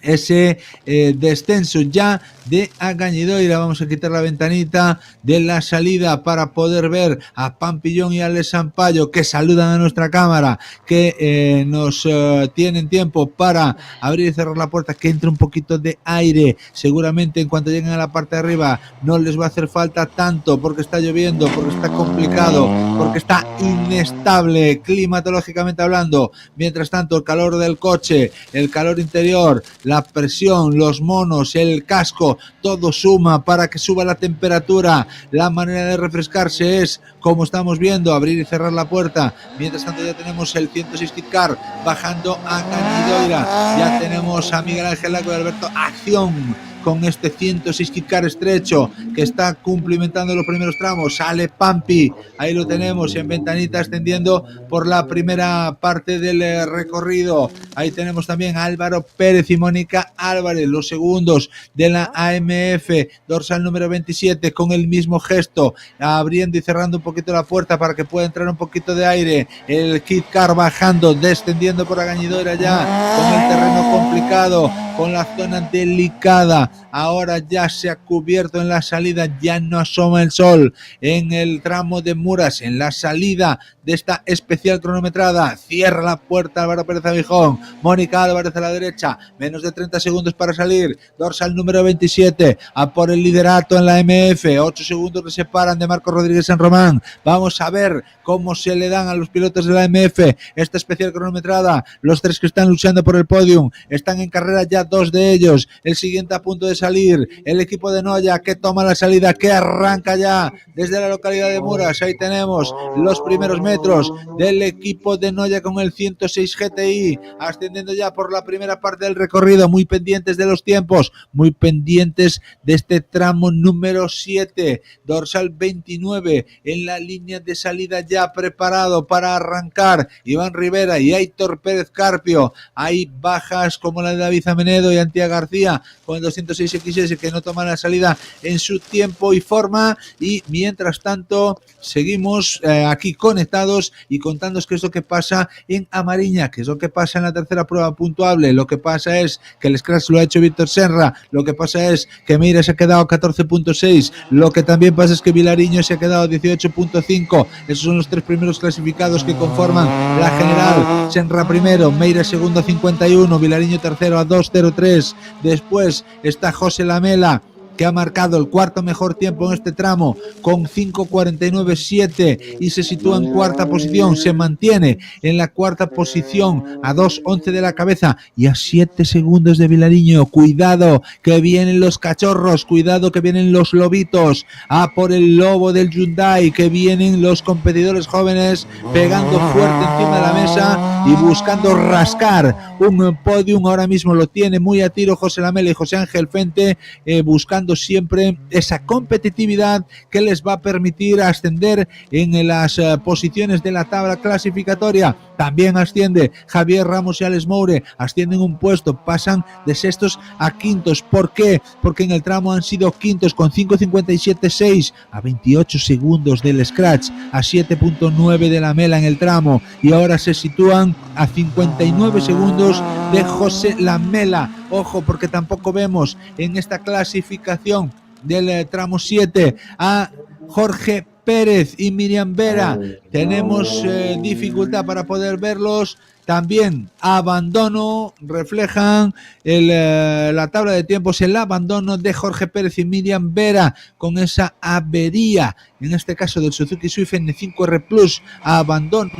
ese descenso ya de Agañidoira. Vamos a quitar la ventanita de la salida para poder ver a Pampillón y a Alex Sampaio, que saludan a nuestra cámara, que nos tienen tiempo para abrir y cerrar la puerta, que entre un poquito de aire. Seguramente en cuanto lleguen a la parte de arriba no les va a hacer falta tanto, porque está lloviendo, porque está complicado, porque está inestable climatológicamente hablando. Mientras tanto, el calor del coche, el calor interior, la presión, los monos, el casco, todo suma para que suba la temperatura. La manera de refrescarse es, como estamos viendo, abrir y cerrar la puerta. Mientras tanto ya tenemos el 106 Kit Car bajando a Cañidoira. Ya tenemos a Miguel Ángel Laco y Alberto Acción con este 106 Kit Car estrecho que está cumplimentando los primeros tramos. Sale Pampi, ahí lo tenemos en ventanita ascendiendo por la primera parte del recorrido. Ahí tenemos también a Álvaro Pérez y Mónica Álvarez, los segundos de la AMF, dorsal número 27, con el mismo gesto, abriendo y cerrando un poquito la puerta para que pueda entrar un poquito de aire. El Kit Car bajando, descendiendo por Agañidoira ya, con el terreno complicado, con la zona delicada. Ahora ya se ha cubierto en la salida, ya no asoma el sol en el tramo de Muras, en la salida de esta especial cronometrada. Cierra la puerta Álvaro Pérez Abijón, Mónica Álvarez a la derecha, menos de 30 segundos para salir, dorsal número 27, a por el liderato en la MF, 8 segundos le separan de Marco Rodríguez San Román. Vamos a ver cómo se le dan a los pilotos de la MF esta especial cronometrada. Los tres que están luchando por el podium están en carrera, ya 2 de ellos, el siguiente a punto de salir, el equipo de Noya, que toma la salida, que arranca ya desde la localidad de Muras. Ahí tenemos los primeros metros del equipo de Noya con el 106 GTI, ascendiendo ya por la primera parte del recorrido, muy pendientes de los tiempos, muy pendientes de este tramo número 7, dorsal 29, en la línea de salida ya preparado para arrancar Iván Rivera y Aitor Pérez Carpio. Hay bajas como la de David Amenedo y Antía García con el 206 XS, que no toman la salida en su tiempo y forma. Y mientras tanto seguimos aquí conectados y contándoos qué es lo que pasa en Amariña, qué es lo que pasa en la tercera prueba puntuable. Lo que pasa es que el scratch lo ha hecho Víctor Serra, lo que pasa es que Meira se ha quedado 14.6, lo que también pasa es que Vilariño se ha quedado 18.5. Esos son los tres primeros clasificados que conforman la general. Senra primero, Meira segundo a 51, Vilariño tercero a 2.03. Después está José Lamela, que ha marcado el cuarto mejor tiempo en este tramo con 5.49.7 y se sitúa en cuarta posición, se mantiene en la cuarta posición a 2.11 de la cabeza y a 7 segundos de Vilariño. Cuidado que vienen los cachorros, cuidado que vienen los lobitos, a por el lobo del Hyundai, que vienen los competidores jóvenes pegando fuerte encima de la mesa y buscando rascar un podium. Ahora mismo lo tiene muy a tiro José Lamela y José Ángel Fente, buscando siempre esa competitividad que les va a permitir ascender en las posiciones de la tabla clasificatoria. También asciende Javier Ramos y Alex Moure, ascienden un puesto, pasan de sextos a quintos. ¿Por qué? Porque en el tramo han sido quintos con 5.57.6 a 28 segundos del scratch, a 7.9 de la Mela en el tramo, y ahora se sitúan a 59 segundos de José Lamela. Ojo, porque tampoco vemos en esta clasificación del tramo 7 a Jorge Pérez y Miriam Vera. Tenemos dificultad para poder verlos. También abandono, reflejan la tabla de tiempos, el abandono de Jorge Pérez y Miriam Vera con esa avería, en este caso del Suzuki Swift N5R Plus, abandono,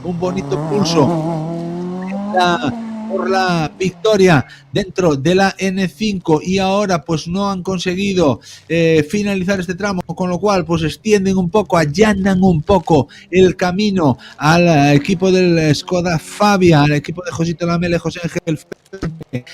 un bonito pulso por la victoria dentro de la N5, y ahora pues no han conseguido finalizar este tramo, con lo cual pues extienden un poco, allanan un poco el camino al equipo del Skoda Fabia, al equipo de Josito Lamela y José Ángel Fente,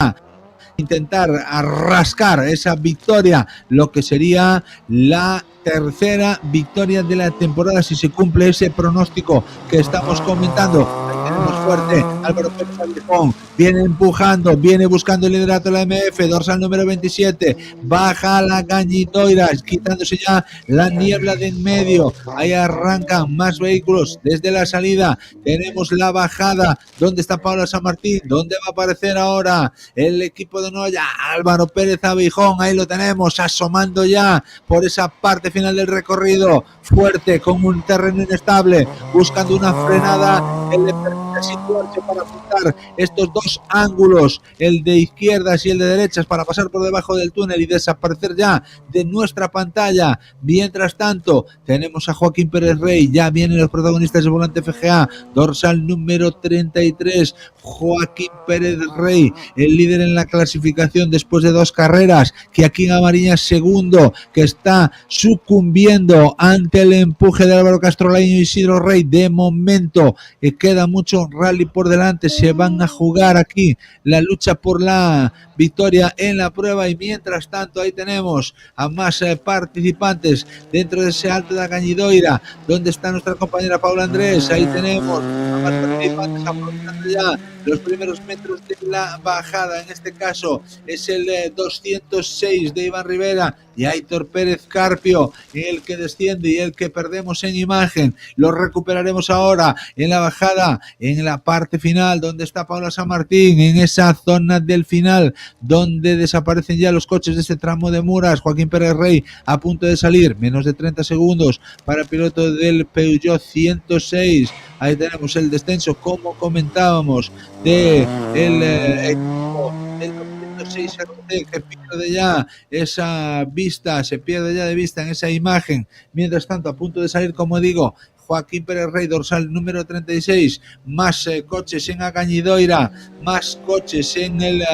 intentar rascar esa victoria, lo que sería la tercera victoria de la temporada si se cumple ese pronóstico que estamos comentando. Ahí tenemos fuerte Álvaro Pérez Abijón, viene empujando, viene buscando el liderato de la MF, dorsal número 27, baja la Gañidoira, quitándose ya la niebla de en medio. Ahí arrancan más vehículos desde la salida. Tenemos la bajada, ¿dónde está Paula San Martín? ¿Dónde va a aparecer ahora el equipo de Noya? Álvaro Pérez Abijón, ahí lo tenemos, asomando ya por esa parte final del recorrido, fuerte, con un terreno inestable, buscando una frenada que le permita situarse para apuntar estos dos ángulos, el de izquierdas y el de derechas, para pasar por debajo del túnel y desaparecer ya de nuestra pantalla. Mientras tanto, tenemos a Joaquín Pérez Rey, ya vienen los protagonistas del Volante FGA, dorsal número 33, Joaquín Pérez Rey, el líder en la clasificación después de 2 carreras, que aquí en Amariña segundo, que está sucumbiendo ante el empuje de Álvaro Castrolaíño y Isidro Rey. De momento queda mucho rally por delante, se van a jugar aquí la lucha por la victoria en la prueba, y mientras tanto ahí tenemos a más participantes dentro de ese Alto da Gañidoira, donde está nuestra compañera Paula Andrés. Ahí tenemos a más participantes aprovechando ya los primeros metros de la bajada. En este caso es el 206 de Iván Rivera y Aitor Pérez Carpio, el que desciende y el que perdemos en imagen. Lo recuperaremos ahora en la bajada, en la parte final, donde está Paula San Martín, en esa zona del final, donde desaparecen ya los coches de este tramo de Muras. Joaquín Pérez Rey a punto de salir, menos de 30 segundos para el piloto del Peugeot 106. Ahí tenemos el descenso, como comentábamos, de el equipo del 206 RT, que pierde ya esa vista, se pierde ya de vista en esa imagen. Mientras tanto, a punto de salir, como digo, Joaquín Pérez Rey, dorsal número 36, más coches en Agañidoira, más coches en el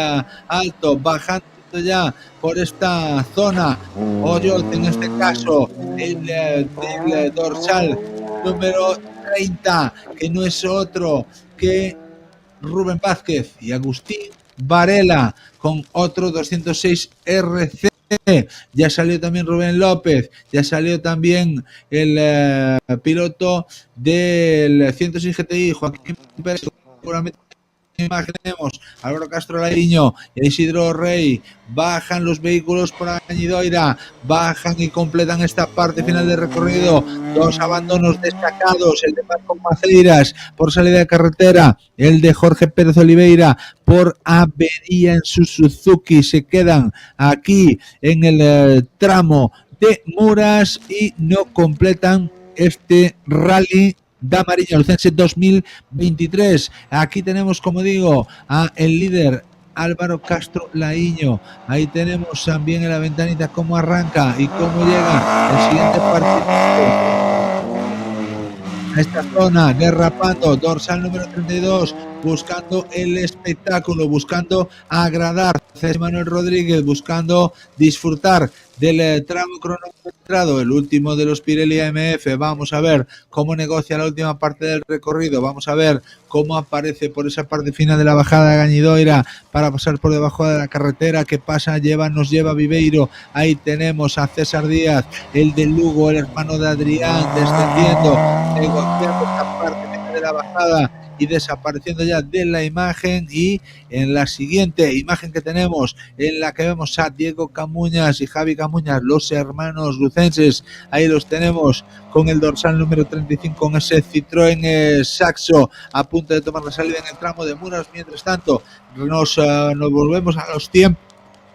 Alto, bajando ya por esta zona. Hoyot, en este caso, el del dorsal número 30, que no es otro que Rubén Vázquez, y Agustín Varela con otro 206 RC. Ya salió también Rubén López, ya salió también el piloto del 106 GTI, Joaquín Pérez. Seguramente imaginemos Álvaro Castrolaíño y Isidro Rey. Bajan los vehículos por Agañidoira, bajan y completan esta parte final del recorrido. 2 abandonos destacados, el de Marco Maceiras por salida de carretera, el de Jorge Pérez Oliveira por avería en su Suzuki. Se quedan aquí en el tramo de Muras y no completan este rally de Amariña Lucense 2023. Aquí tenemos, como digo, a el líder Álvaro Castrolaíño. Ahí tenemos también en la ventanita cómo arranca y cómo llega el siguiente participante a esta zona, derrapando, dorsal número 32, buscando el espectáculo, buscando agradar. Manuel Rodríguez buscando disfrutar del tramo cronometrado, el último de los Pirelli AMF. Vamos a ver cómo negocia la última parte del recorrido, vamos a ver cómo aparece por esa parte final de la bajada de Gañidoira para pasar por debajo de la carretera. ¿Qué pasa? Nos lleva Viveiro. Ahí tenemos a César Díaz, el de Lugo, el hermano de Adrián, descendiendo, negociando esta parte final de la bajada y desapareciendo ya de la imagen. Y en la siguiente imagen que tenemos, en la que vemos a Diego Camuñas y Javi Camuñas, los hermanos lucenses, ahí los tenemos con el dorsal número 35, con ese Citroën Saxo a punto de tomar la salida en el tramo de Muras. Mientras tanto, nos volvemos a los tiempos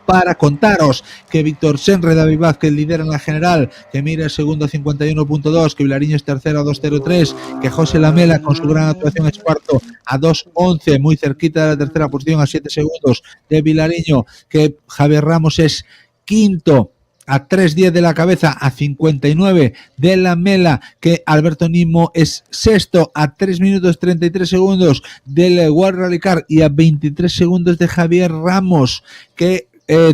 para contaros que Víctor Senra y David Vázquez lideran la general, que Mira es segundo a 51.2, que Vilariño es tercero a 2.03, que José Lamela con su gran actuación es cuarto a 2.11, muy cerquita de la tercera posición a 7 segundos de Vilariño, que Javier Ramos es quinto a 3.10 de la cabeza, a 59 de la Mela, que Alberto Nimo es sexto a 3 minutos 33 segundos del World Rally Car y a 23 segundos de Javier Ramos, que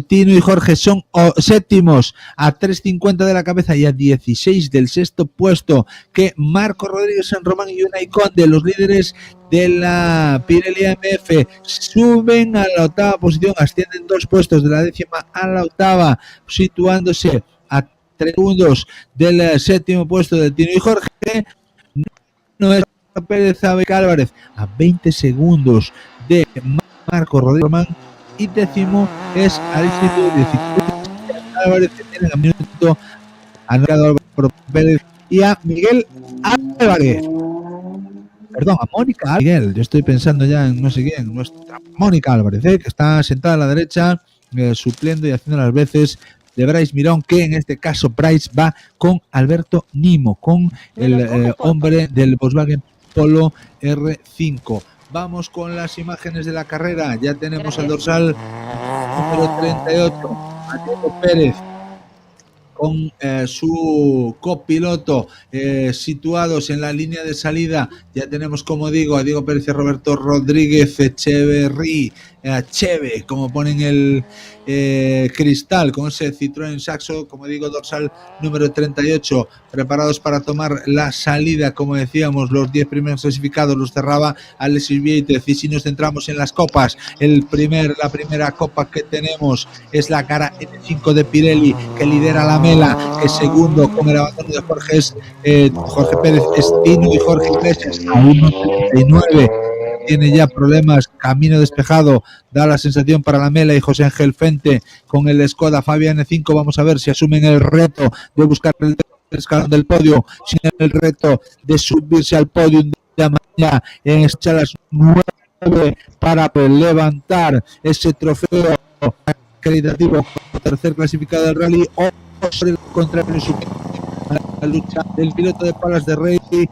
Tino y Jorge son séptimos a 3.50 de la cabeza y a 16 del sexto puesto, que Marco Rodríguez San Román y Unai Conde, los líderes de la Pirelli AMF, suben a la octava posición, ascienden 2 puestos de la 10ª a la 8ª, situándose a 3 segundos del séptimo puesto de Tino y Jorge. No es Pérez Álvarez a 20 segundos de Marco Rodríguez Román, y décimo es Alexis Álvarez, que tiene a minuto a Álvaro Pérez y a Miguel Álvarez. Perdón, a Mónica Miguel, yo estoy pensando ya en no sé quién, nuestra Mónica Álvarez, que está sentada a la derecha, supliendo y haciendo las veces de Bryce Mirón, que en este caso Bryce va con Alberto Nimo, con el hombre del Volkswagen Polo R5. Vamos con las imágenes de la carrera. Ya tenemos al dorsal número 38, Mateo Pérez, con su copiloto situados en la línea de salida. Ya tenemos, como digo, a Diego Pérez y a Roberto Rodríguez Echeverry, Cheve, como ponen el cristal, con ese Citroën Saxo, como digo, dorsal número 38, preparados para tomar la salida. Como decíamos, los 10 primeros clasificados los cerraba Alexis Vieitez. Y si nos centramos en las copas, la primera copa que tenemos es la Gara N5 de Pirelli, que lidera la Mela, que segundo con el abandono de Jorge Pérez Estino y Jorge Iglesias a 1.39. Tiene ya problemas, camino despejado, da la sensación para la Mela y José Ángel Fente con el Skoda Fabia N5. Vamos a ver si asumen el reto de buscar el escalón del podio, sin el reto de subirse al podio de mañana en las 9 para levantar ese trofeo acreditativo tercer clasificado del rally, o contra el la lucha del piloto de Palas de Rey, que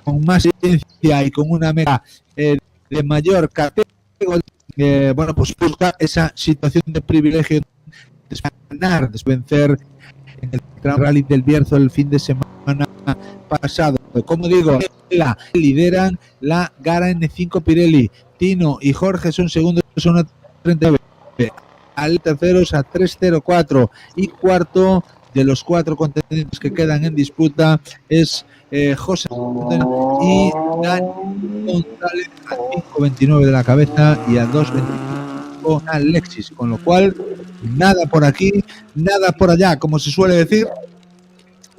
con más ciencia y con una meta de mayor categoría, bueno, pues busca esa situación de privilegio de ganar, de vencer en el rally del Bierzo el fin de semana pasado. Como digo, lideran la Gara N5 Pirelli. Tino y Jorge son segundos, son a 39. Al terceros a 3.04, y cuarto de los 4 contendientes que quedan en disputa es José y Dani González a 5.29 de la cabeza y a 2.25 Alexis, con lo cual nada por aquí, nada por allá, como se suele decir.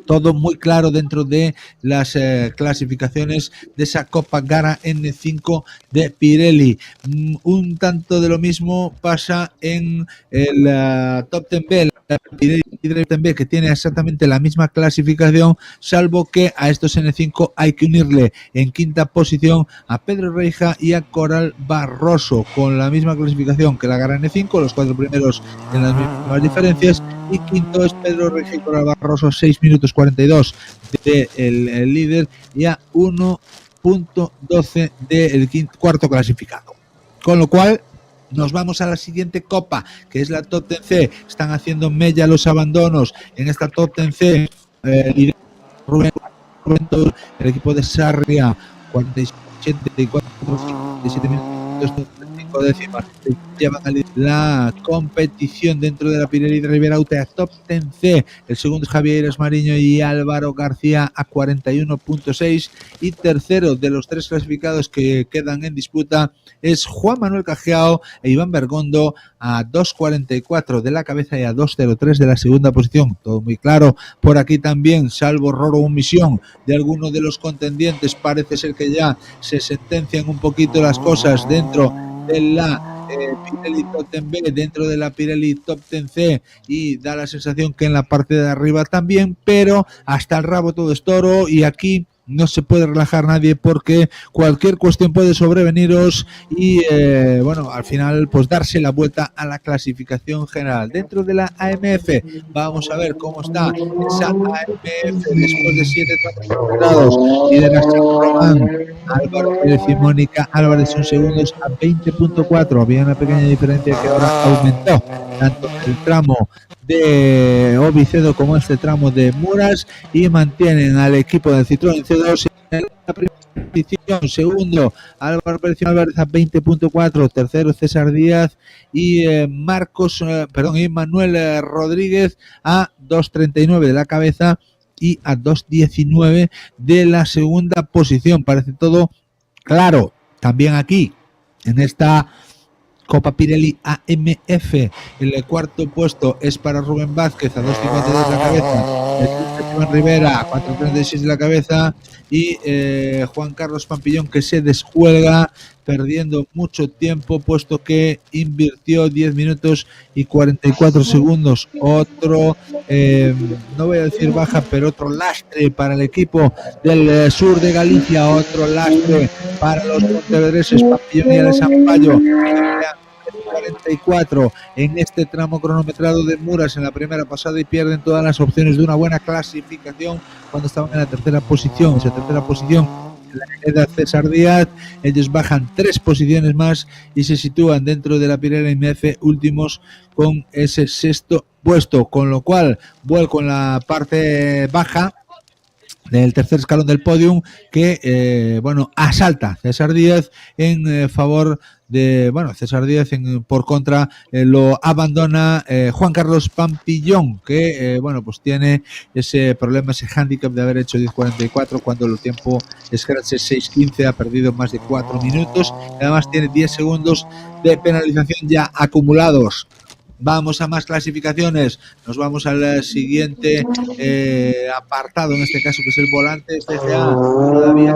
Todo muy claro dentro de las clasificaciones de esa Copa Gara N5 de Pirelli. Un tanto de lo mismo pasa en el Top 10B, la Pirelli Top 10B, que tiene exactamente la misma clasificación, salvo que a estos N5 hay que unirle en quinta posición a Pedro Reija y a Coral Barroso, con la misma clasificación que la Gara N5, los 4 primeros en las mismas diferencias, y quinto es Pedro Reija y Coral Barroso, 6 minutos 42 del líder y a 1.12 del cuarto clasificado. Con lo cual nos vamos a la siguiente copa, que es la Top 10C. Están haciendo mella los abandonos en esta Top 10C. Rubén, el equipo de Sarria, 47 minutos, 5 décimas, llevan a la competición dentro de la Pirelli de Riberauta. Top 10C, el segundo es Javier Esmariño y Álvaro García a 41.6, y tercero de los 3 clasificados que quedan en disputa es Juan Manuel Cajiao e Iván Bergondo a 2.44 de la cabeza y a 2.03 de la segunda posición. Todo muy claro por aquí también, salvo Roro omisión de algunos de los contendientes. Parece ser que ya se sentencian un poquito las cosas dentro de la Pirelli Top 10B, dentro de la Pirelli Top 10C, y da la sensación que en la parte de arriba también, pero hasta el rabo todo es toro, y aquí no se puede relajar nadie porque cualquier cuestión puede sobreveniros y bueno, al final pues darse la vuelta a la clasificación general. Dentro de la AMF vamos a ver cómo está esa AMF después de 7 clasificados. Lidera Román, Álvaro Pérez y Mónica Álvarez son segundos a 20.4. Había una pequeña diferencia que ahora aumentó, tanto el tramo de Ovicedo como este tramo de Muras, y mantienen al equipo del Citroën C2 en la primera posición. Segundo, Álvaro Pérez Álvarez a 20.4, tercero César Díaz y Manuel Rodríguez a 2.39 de la cabeza y a 2.19 de la segunda posición. Parece todo claro también aquí en esta Copa Pirelli AMF. El cuarto puesto es para Rubén Vázquez a 2.52 de la cabeza, el Esteban Rivera a 4.36 de la cabeza y Juan Carlos Pampillón, que se descuelga perdiendo mucho tiempo, puesto que invirtió 10 minutos y 44 segundos. Otro, no voy a decir baja, pero otro lastre para el equipo del sur de Galicia, otro lastre para los pontevedreses Pampillón y Alex Ampayo. 44 en este tramo cronometrado de Muras en la primera pasada y pierden todas las opciones de una buena clasificación cuando estaban en la tercera posición. Esa tercera posición la queda César Díaz, ellos bajan 3 posiciones más y se sitúan dentro de la Pirelli AMF últimos con ese sexto puesto, con lo cual vuelco en la parte baja del tercer escalón del podium que asalta César Díaz en favor de, César Díaz por contra lo abandona Juan Carlos Pampillón, que pues tiene ese problema, ese hándicap de haber hecho 10.44 cuando el tiempo scratch es 6.15, ha perdido más de 4 minutos, además tiene 10 segundos de penalización ya acumulados. Vamos a más clasificaciones, nos vamos al siguiente apartado, en este caso que es el volante FCA. Todavía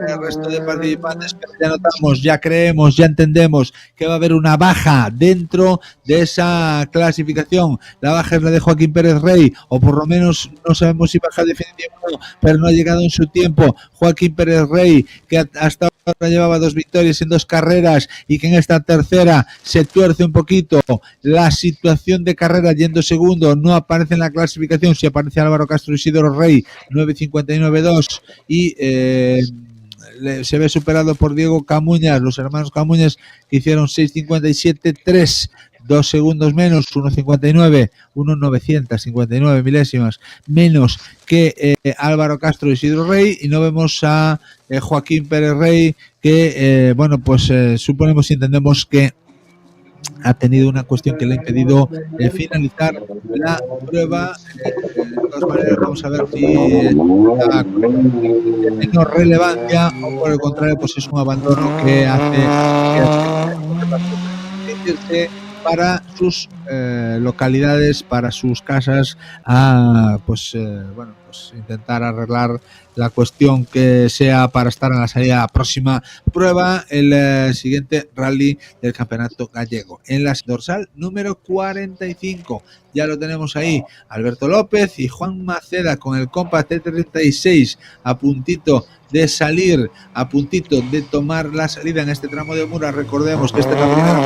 el resto de participantes, pero ya notamos, ya creemos, ya entendemos que va a haber una baja dentro de esa clasificación. La baja es la de Joaquín Pérez Rey, o por lo menos no sabemos si baja definitiva o no, pero no ha llegado en su tiempo. Joaquín Pérez Rey, que hasta ahora llevaba 2 victorias en 2 carreras y que en esta tercera se tuerce un poquito la situación de carrera yendo segundo, no aparece en la clasificación. Si aparece Álvaro Castro Isidoro Rey 9.59.2 y se ve superado por Diego Camuñas, los hermanos Camuñas, que hicieron 6.57.3, 2 segundos menos, 1.59, 1.959 milésimas menos que Álvaro Castro Isidro Rey, y no vemos a Joaquín Pérez Rey, que suponemos y entendemos que ha tenido una cuestión que le ha impedido finalizar la prueba. De todas maneras, vamos a ver si tiene menos relevancia o por el contrario pues es un abandono que hace para sus localidades, para sus casas, a intentar arreglar la cuestión que sea para estar en la salida próxima prueba, el siguiente rally del campeonato gallego. En la dorsal número 45 ya lo tenemos ahí, Alberto López y Juan Maceda con el Compact T36 a puntito de salir, a puntito de tomar la salida en este tramo de Muras. Recordemos que esta es la primera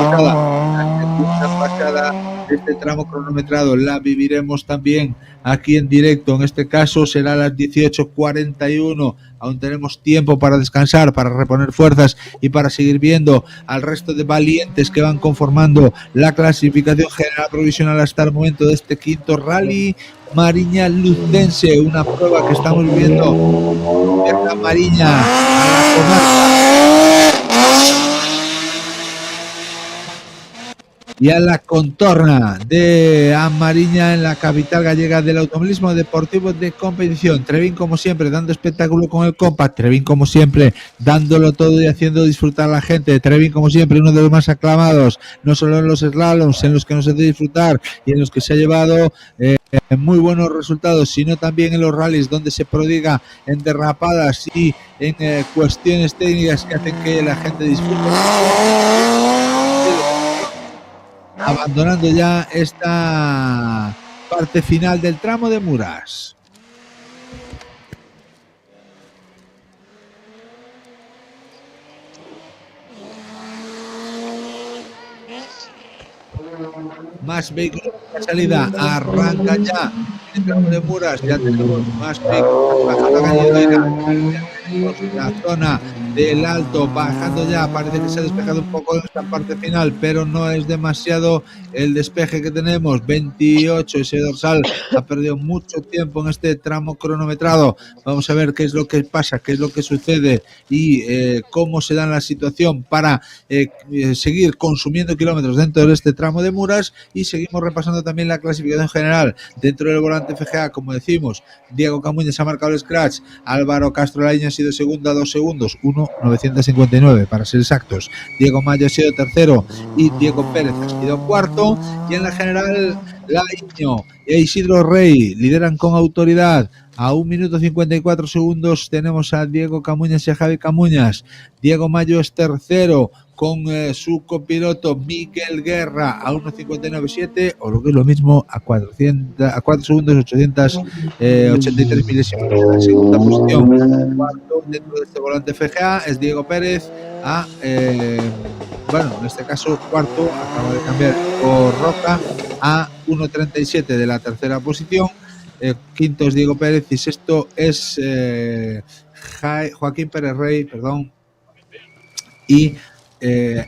pasada, este tramo cronometrado la viviremos también aquí en directo. En este caso será a las 18:41. Aún tenemos tiempo para descansar, para reponer fuerzas y para seguir viendo al resto de valientes que van conformando la clasificación general provisional hasta el momento de este quinto rally Mariña Lucense, una prueba que estamos viviendo de la Mariña a la comarca y a la contorna de Amariña en la capital gallega del automovilismo deportivo de competición. Trevín, como siempre, dando espectáculo con el Compact. Trevín, como siempre, dándolo todo y haciendo disfrutar a la gente. Trevín, como siempre, uno de los más aclamados, no solo en los slaloms en los que nos hace disfrutar y en los que se ha llevado muy buenos resultados, sino también en los rallies donde se prodiga en derrapadas y en cuestiones técnicas que hacen que la gente disfrute. Abandonando ya esta parte final del tramo de Muras. Más vehículos de salida, arranca ya el tramo de Muras, ya tenemos más vehículos bajando la calle, la zona del Alto bajando ya, parece que se ha despejado un poco en esta parte final, pero no es demasiado el despeje que tenemos. 28, ese dorsal ha perdido mucho tiempo en este tramo cronometrado. Vamos a ver qué es lo que pasa, qué es lo que sucede y cómo se da la situación para seguir consumiendo kilómetros dentro de este tramo de Muras. Y seguimos repasando también la clasificación general dentro del volante FGA. Como decimos, Diego Camuñas ha marcado el scratch, Álvaro Castro Lainez sido segundo a 2 segundos, 1.959 para ser exactos. Diego Mayo ha sido tercero y Diego Pérez ha sido cuarto. Y en la general, Laiño e Isidro Rey lideran con autoridad. A 1 minuto 54 segundos tenemos a Diego Camuñas y a Javi Camuñas. Diego Mayo es tercero con su copiloto Miguel Guerra a 1.59.7, o lo que es lo mismo, a 4 segundos 883 milésimas en la segunda posición. Cuarto dentro de este volante FGA es Diego Pérez bueno, en este caso cuarto, acaba de cambiar por Roca a 1.37 de la tercera posición. Quinto es Diego Pérez y sexto es Joaquín Pérez Rey, y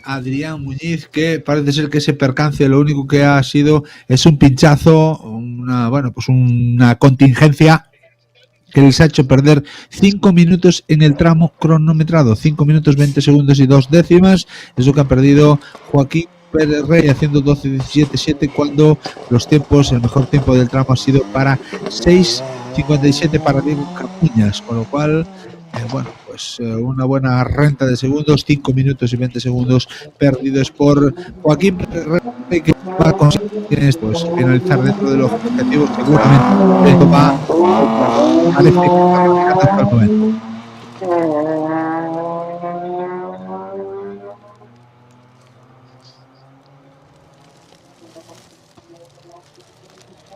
Adrián Muñiz, que parece ser que ese percance lo único que ha sido es un pinchazo, una contingencia que les ha hecho perder 5 minutos en el tramo cronometrado, 5 minutos 20 segundos y 2 décimas, es lo que ha perdido Joaquín Pérez Rey haciendo 12.17.7 cuando los tiempos, el mejor tiempo del tramo ha sido para 6.57 para Diego Camuñas, con lo cual una buena renta de segundos, 5 minutos y 20 segundos perdidos por Joaquín Pérez Rey, que va a conseguir finalizar dentro de los objetivos. Seguramente parece que va hasta el momento.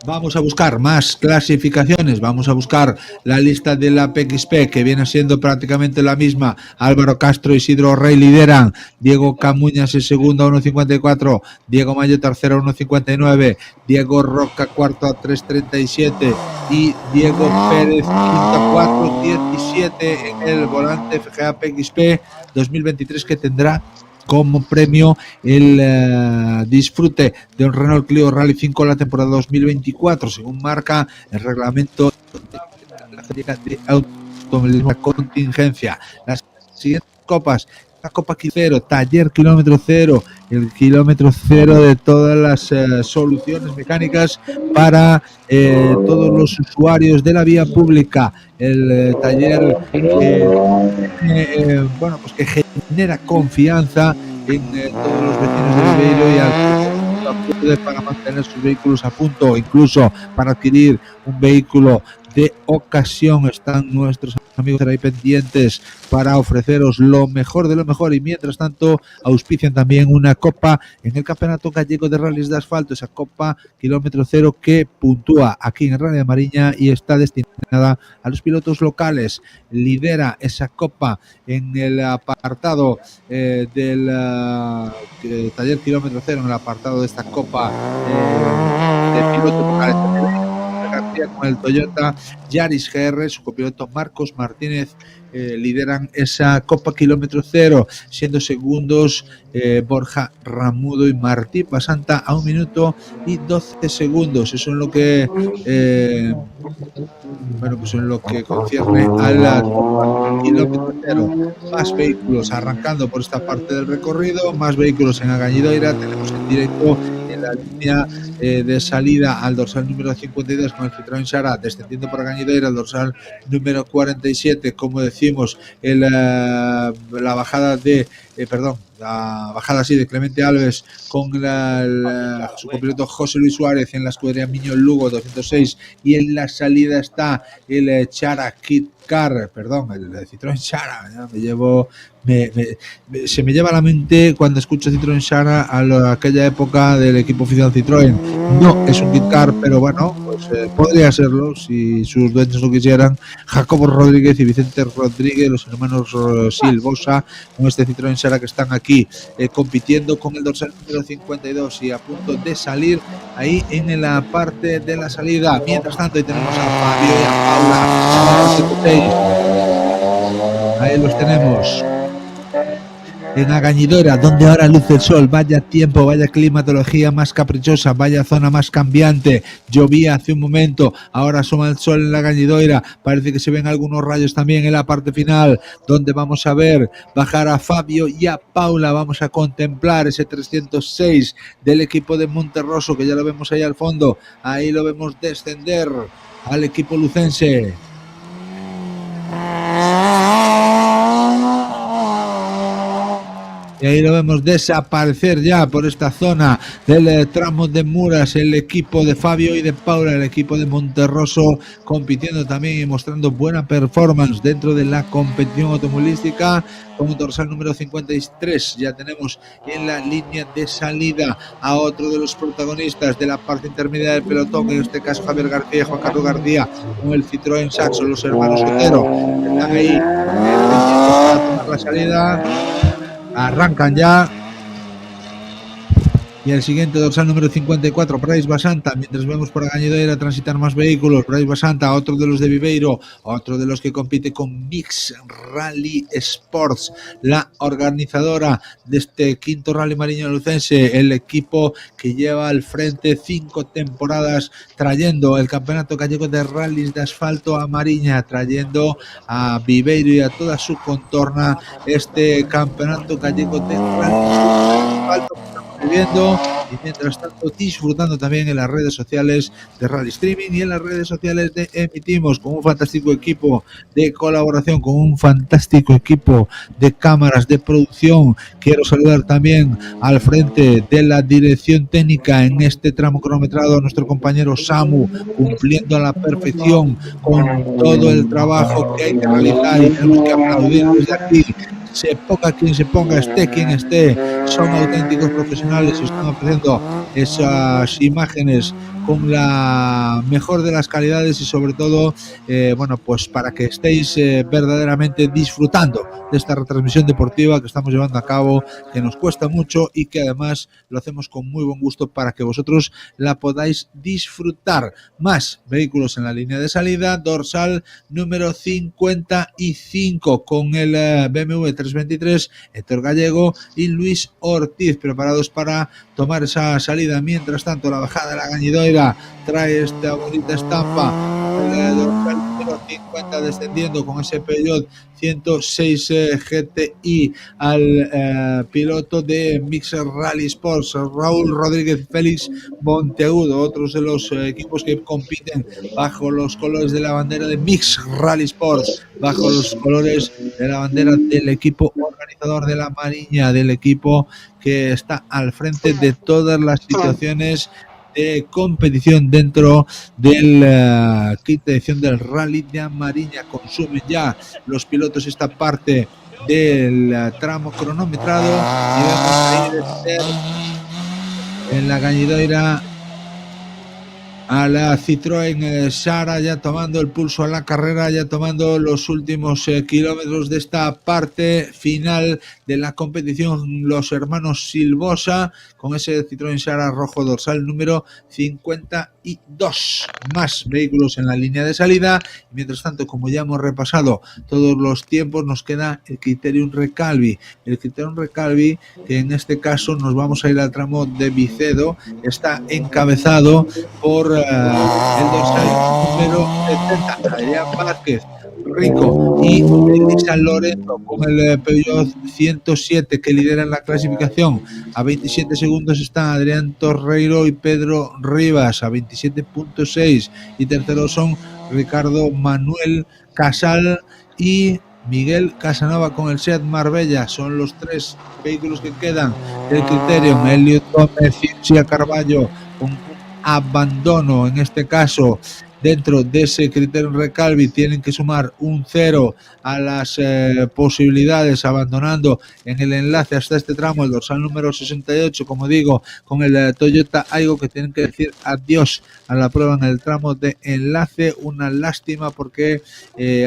Vamos a buscar más clasificaciones, vamos a buscar la lista de la PXP, que viene siendo prácticamente la misma. Álvaro Castro y Isidro Rey lideran, Diego Camuñas es segundo a 1.54, Diego Mayo tercero a 1.59, Diego Roca cuarto a 3.37 y Diego Pérez quinto a 4.17 en el volante FGA PXP 2023, que tendrá como premio el disfrute de un Renault Clio Rally 5 la temporada 2024, según marca el reglamento de automovilismo contingencia. Las siguientes copas: la Copa Quicero, Taller Kilómetro Cero, el kilómetro cero de todas las soluciones mecánicas para todos los usuarios de la vía pública, el taller que genera confianza en todos los vecinos de Viveiro y al para mantener sus vehículos a punto, incluso para adquirir un vehículo de ocasión. Están nuestros amigos ahí pendientes para ofreceros lo mejor de lo mejor, y mientras tanto auspician también una copa en el Campeonato Gallego de Rallys de Asfalto, esa Copa Kilómetro Cero que puntúa aquí en Rally de Mariña y está destinada a los pilotos locales. Lidera esa copa en el apartado del Taller Kilómetro Cero, en el apartado de esta copa de pilotos locales García con el Toyota Yaris GR, su copiloto Marcos Martínez lideran esa Copa Kilómetro Cero, siendo segundos Borja Ramudo y Martín Basanta a 1 minuto y 12 segundos. Eso es lo que en lo que concierne a la Copa Kilómetro Cero. Más vehículos arrancando por esta parte del recorrido, más vehículos en Agañidoira. Tenemos en directo en la línea de salida al dorsal número 52 con el Citroën Xara, descendiendo por Agañidoira al dorsal número 47, como decimos, la bajada de Clemente Alves con su copiloto José Luis Suárez en la escudería Miño Lugo 206, y en la salida está el Xara Kit Car, el Citroën Xara. Se me lleva a la mente cuando escucho Citroën Xara a aquella época del equipo oficial Citroën. No es un Kit Car, pero bueno, podría serlo si sus dueños lo quisieran. Jacobo Rodríguez y Vicente Rodríguez, los hermanos Silvosa, con este Citroën Xara, que están aquí compitiendo con el dorsal número 52 y a punto de salir ahí en la parte de la salida. Mientras tanto, ahí tenemos a Fabio y a Paula. Ahí los tenemos en Agañidoira, donde ahora luce el sol. Vaya tiempo, vaya climatología más caprichosa, vaya zona más cambiante. Llovía hace un momento, ahora asoma el sol en la Agañidoira. Parece que se ven algunos rayos también en la parte final, donde vamos a ver bajar a Fabio y a Paula. Vamos a contemplar ese 306 del equipo de Monterroso, que ya lo vemos ahí al fondo. Ahí lo vemos descender al equipo lucense. Y ahí lo vemos desaparecer ya por esta zona del tramo de Muras, el equipo de Fabio y de Paula, el equipo de Monterroso, compitiendo también y mostrando buena performance dentro de la competición automovilística. Con un dorsal número 53 ya tenemos en la línea de salida a otro de los protagonistas de la parte intermedia del pelotón, en este caso Javier García y Juan Carlos García, con el Citroën Saxo, los hermanos Otero, están ahí para tomar la salida. Arrancan ya. Y el siguiente dorsal número 54, Bryce Basanta, mientras vemos por Gañidoira transitar más vehículos. Bryce Basanta, otro de los de Viveiro, otro de los que compite con Mix Rally Sports, la organizadora de este quinto Rally Mariña Lucense, el equipo que lleva al frente 5 temporadas trayendo el campeonato gallego de rallies de asfalto a Mariña, trayendo a Viveiro y a toda su contorna este campeonato gallego de rallies de asfalto viviendo, y mientras tanto disfrutando también en las redes sociales de Rally Streaming y en las redes sociales de Emitimos, con un fantástico equipo de colaboración, con un fantástico equipo de cámaras de producción. Quiero saludar también al frente de la dirección técnica en este tramo cronometrado a nuestro compañero Samu, cumpliendo a la perfección con todo el trabajo que hay que realizar, y tenemos que aplaudir desde aquí. Se ponga quien se ponga, esté quien esté, son auténticos profesionales y están ofreciendo esas imágenes con la mejor de las calidades y sobre todo, bueno, pues para que estéis verdaderamente disfrutando de esta retransmisión deportiva que estamos llevando a cabo, que nos cuesta mucho y que además lo hacemos con muy buen gusto para que vosotros la podáis disfrutar. Más vehículos en la línea de salida, dorsal número 55 con el BMW 323, Héctor Gallego y Luis Ortiz, preparados para tomar esa salida. Mientras tanto, la bajada de la Gañidoira trae esta bonita estampa, el dorsal número 50 descendiendo con ese Peugeot 106 GTI al piloto de Mixer Rally Sports, Raúl Rodríguez Félix Monteagudo, otros de los equipos que compiten bajo los colores de la bandera de Mix Rally Sports, bajo los colores de la bandera del equipo organizador de la Mariña, del equipo que está al frente de todas las situaciones de competición dentro del quinta edición del Rally de Mariña. Consumen ya los pilotos esta parte del tramo cronometrado y vemos ahí en la Gañidoira a la Citroën Sara ya tomando el pulso a la carrera, ya tomando los últimos kilómetros de esta parte final de la competición, los hermanos Silvosa con ese Citroën Sara rojo dorsal número 52. Más vehículos en la línea de salida. Mientras tanto, como ya hemos repasado todos los tiempos, nos queda el Criterium Recalvi. El Criterium Recalvi, que en este caso nos vamos a ir al tramo de Vicedo, está encabezado por el dorsal número 70, Adrián Vázquez Rico y San Lorenzo con el Peugeot 107 que lidera la clasificación. A 27 segundos están Adrián Torreiro y Pedro Rivas a 27.6, y terceros son Ricardo Manuel Casal y Miguel Casanova con el Seat Marbella. Son los tres vehículos que quedan del Criterium. Elliot Gómez y Cia Carballo con abandono, en este caso dentro de ese Criterium Recalvi, tienen que sumar un 0 a las posibilidades, abandonando en el enlace hasta este tramo el dorsal número 68, como digo, con el Toyota Aygo, que tienen que decir adiós a la prueba en el tramo de enlace. Una lástima porque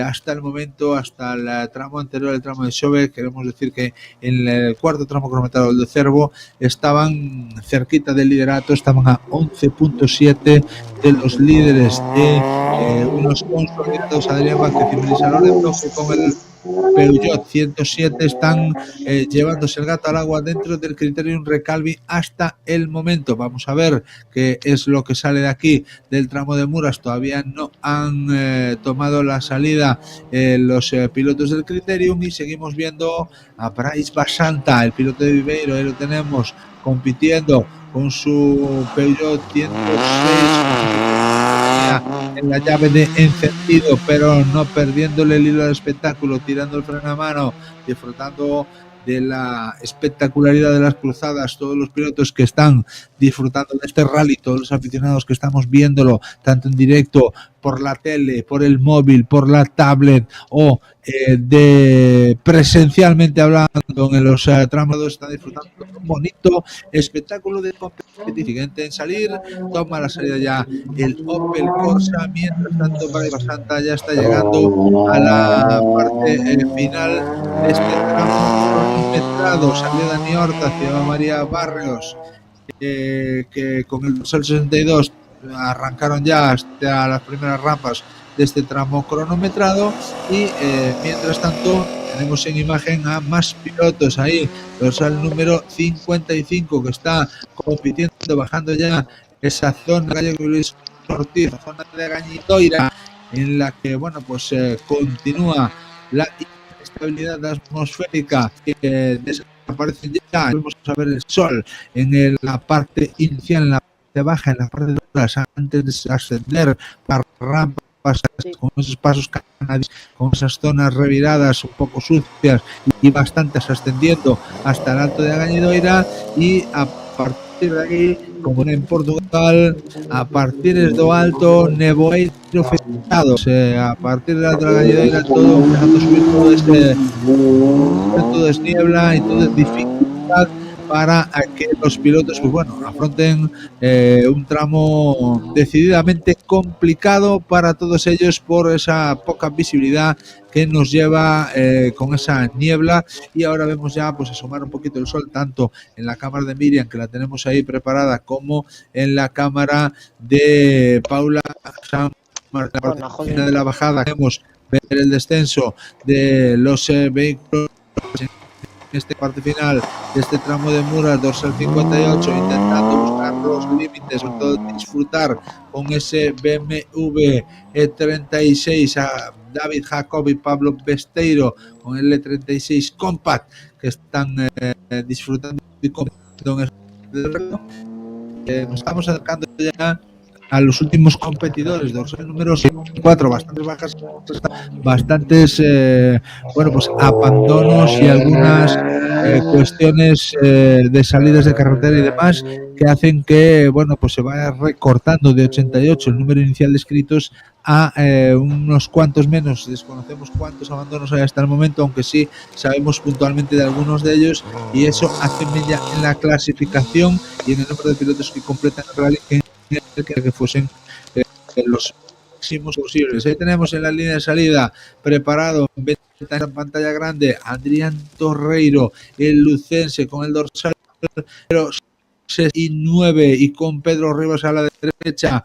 hasta el momento, hasta el tramo anterior, el tramo de Xove, queremos decir que en el cuarto tramo cronometrado, el de Cervo, estaban cerquita del liderato, estaban a 11.7 de los líderes de unos consolidados, Adrián Vázquez y Melissa Lorenzo, que con el Peugeot 107 están llevándose el gato al agua dentro del Criterium Recalvi hasta el momento. Vamos a ver qué es lo que sale de aquí del tramo de Muras. Todavía no han tomado la salida los pilotos del Criterium, y seguimos viendo a Bryce Basanta, el piloto de Viveiro. Ahí lo tenemos compitiendo con su Peugeot 106 en la llave de encendido, pero no perdiéndole el hilo del espectáculo, tirando el freno a mano, disfrutando de la espectacularidad de las cruzadas, todos los pilotos que están disfrutando de este rally, todos los aficionados que estamos viéndolo tanto en directo, por la tele, por el móvil, por la tablet o de presencialmente hablando en los tramos, están disfrutando de un bonito espectáculo de competición. Siguiente en salir, toma la salida ya el Opel Corsa, mientras tanto Paraíba Santa ya está llegando a la parte final de este tramo cronometrado. Salió Dani Horta hacia María Barrios, que con el dorsal 62 arrancaron ya hasta las primeras rampas de este tramo cronometrado y mientras tanto tenemos en imagen a más pilotos ahí, dorsal número 55 que está compitiendo, bajando ya esa zona de Luis Ortiz, zona de Gañitoira, en la que bueno pues continúa la inestabilidad atmosférica que desaparece ya. Vamos a ver el sol en la parte inicial, en la parte baja, en la parte de horas antes de ascender para rampas con esos pasos canadienses, con esas zonas reviradas un poco sucias y bastantes ascendiendo hasta el alto de Gañidoira, y a partir de aquí, como en Portugal, a partir do alto nevoeiro fechados, a partir del alto de Gañidoira todo empezando a subir, todo es niebla y todo es dificultad para que los pilotos pues bueno afronten un tramo decididamente complicado para todos ellos por esa poca visibilidad que nos lleva con esa niebla. Y ahora vemos ya pues asomar un poquito el sol tanto en la cámara de Miriam, que la tenemos ahí preparada, como en la cámara de Paula San Martín. La parte final de la bajada queremos ver el descenso de los vehículos en esta parte final de este tramo de Muras, dorsal 58, intentando buscar los límites, sobre todo disfrutar con ese BMW E36 a David Jacob y Pablo Besteiro con el E36 Compact, que están disfrutando y compitiendo en el reto. Nos estamos acercando ya a los últimos competidores, dorsal número 4, bastantes bajas, bastantes bueno pues abandonos y algunas cuestiones de salidas de carretera y demás que hacen que bueno pues se vaya recortando de 88 el número inicial de inscritos a unos cuantos menos. Desconocemos cuántos abandonos hay hasta el momento, aunque sí sabemos puntualmente de algunos de ellos, y eso hace mella en la clasificación y en el número de pilotos que completan el rally, que fuesen los máximos posibles. Ahí tenemos en la línea de salida preparado en pantalla grande Adrián Torreiro, el lucense, con el dorsal 69 y con Pedro Rivas a la derecha